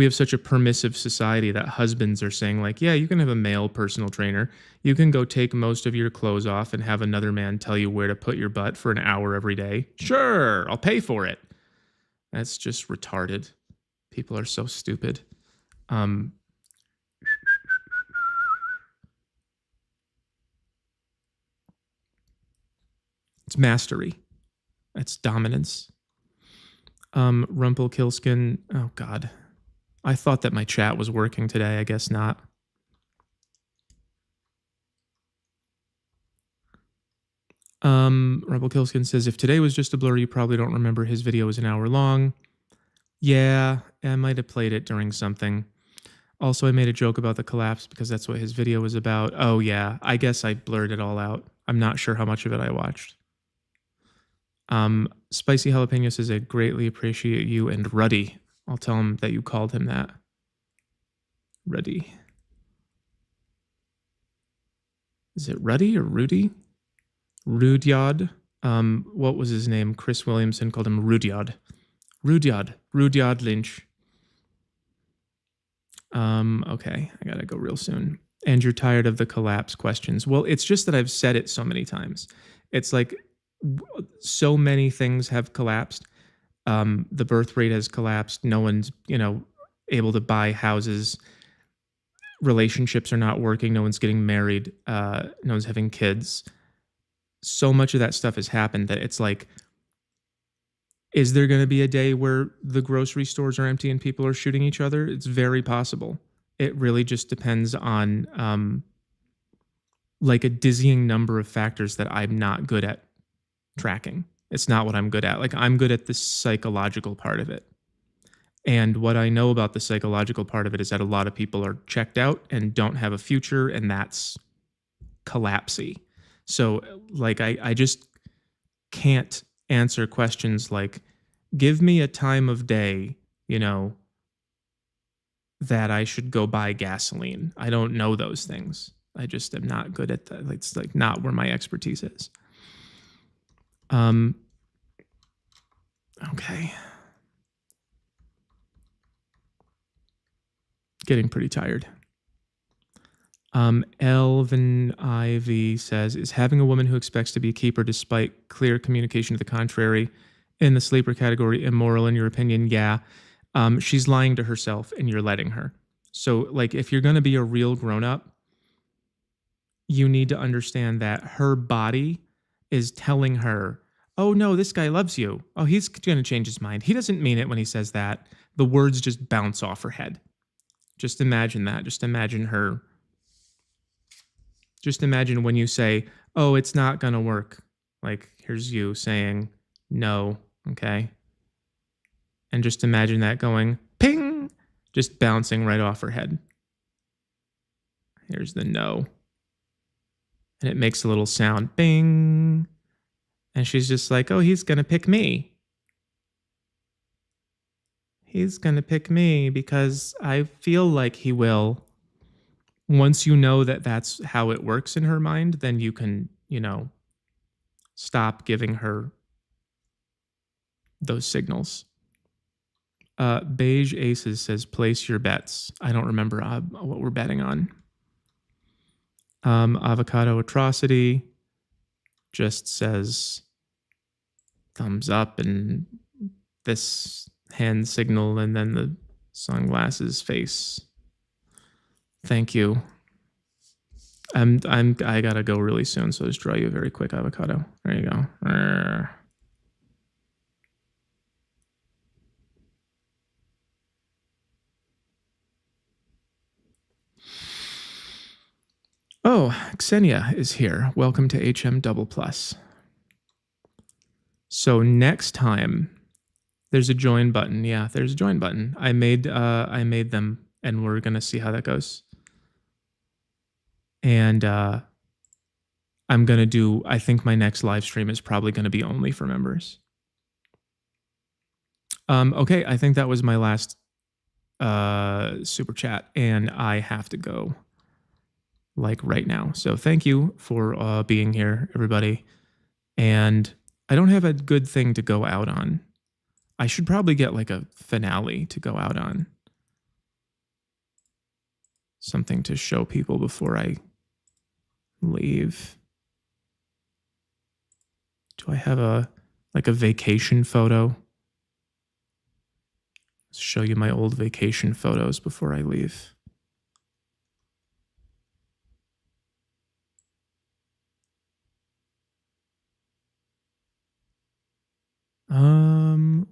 have such a permissive society that husbands are saying, like, yeah, you can have a male personal trainer. You can go take most of your clothes off and have another man tell you where to put your butt for an hour every day. Sure, I'll pay for it. That's just retarded. People are so stupid. It's mastery. It's dominance. Rumpelkilskin. Oh, God. I thought that my chat was working today. I guess not. Rumpelkilskin says, if today was just a blur, you probably don't remember his video was an hour long. Yeah, I might have played it during something. Also, I made a joke about the collapse because that's what his video was about. Oh, yeah. I guess I blurred it all out. I'm not sure how much of it I watched. Spicy Jalapeno says, I greatly appreciate you and Ruddy. I'll tell him that you called him that. Ruddy. Is it Ruddy or Rudy? Rudyard. What was his name? Chris Williamson called him Rudyard. Rudyard Lynch. Okay, I gotta go real soon. And you're tired of the collapse questions. Well, it's just that I've said it so many times. It's like so many things have collapsed. The birth rate has collapsed. No one's, able to buy houses. Relationships are not working. No one's getting married. No one's having kids. So much of that stuff has happened that it's like, is there going to be a day where the grocery stores are empty and people are shooting each other? It's very possible. It really just depends on like a dizzying number of factors that I'm not good at tracking. It's not what I'm good at. Like, I'm good at the psychological part of it. And what I know about the psychological part of it is that a lot of people are checked out and don't have a future, and that's collapsy. So, like, I just can't answer questions like, give me a time of day, that I should go buy gasoline. I don't know those things. I just am not good at that. It's like not where my expertise is. Okay. Getting pretty tired. Elvin Ivy says, is having a woman who expects to be a keeper despite clear communication to the contrary in the sleeper category immoral in your opinion? Yeah. She's lying to herself and you're letting her. So, like, if you're going to be a real grown-up, you need to understand that her body is telling her, oh, no, this guy loves you. Oh, he's going to change his mind. He doesn't mean it when he says that. The words just bounce off her head. Just imagine that. Just imagine her. Just imagine when you say, oh, it's not going to work. Like, here's you saying no, okay? And just imagine that going, ping, just bouncing right off her head. Here's the no. And it makes a little sound, bing. And she's just like, oh, he's going to pick me. He's going to pick me because I feel like he will. Once you know that that's how it works in her mind, then you can, stop giving her those signals. Beige Aces says, place your bets. I don't remember what we're betting on. Avocado Atrocity just says thumbs up and this hand signal and then the sunglasses face. Thank you. I gotta go really soon, so just draw you a very quick avocado. There you go. Oh, Xenia is here. Welcome to HM Double Plus. So next time, there's a join button. Yeah, there's a join button. I made them, and we're gonna see how that goes. And I'm gonna do. I think my next live stream is probably gonna be only for members. Okay, I think that was my last super chat, and I have to go like right now. So thank you for being here, everybody. And I don't have a good thing to go out on. I should probably get like a finale to go out on. Something to show people before I leave. Do I have a vacation photo? Let's show you my old vacation photos before I leave.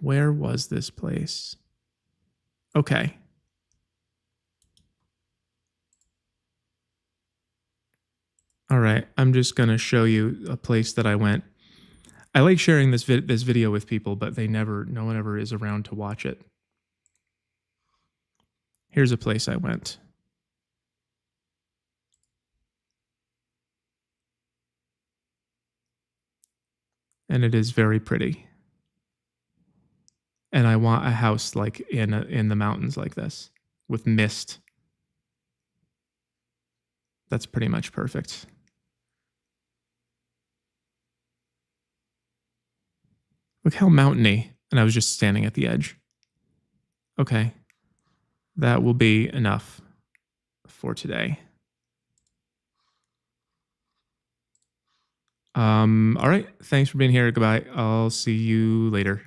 Where was this place? Okay. All right, I'm just gonna show you a place that I went. I like sharing this video with people, but no one ever is around to watch it. Here's a place I went. And it is very pretty. And I want a house like in the mountains like this with mist. That's pretty much perfect. Look how mountainy. And I was just standing at the edge. Okay. That will be enough for today. All right. Thanks for being here. Goodbye. I'll see you later.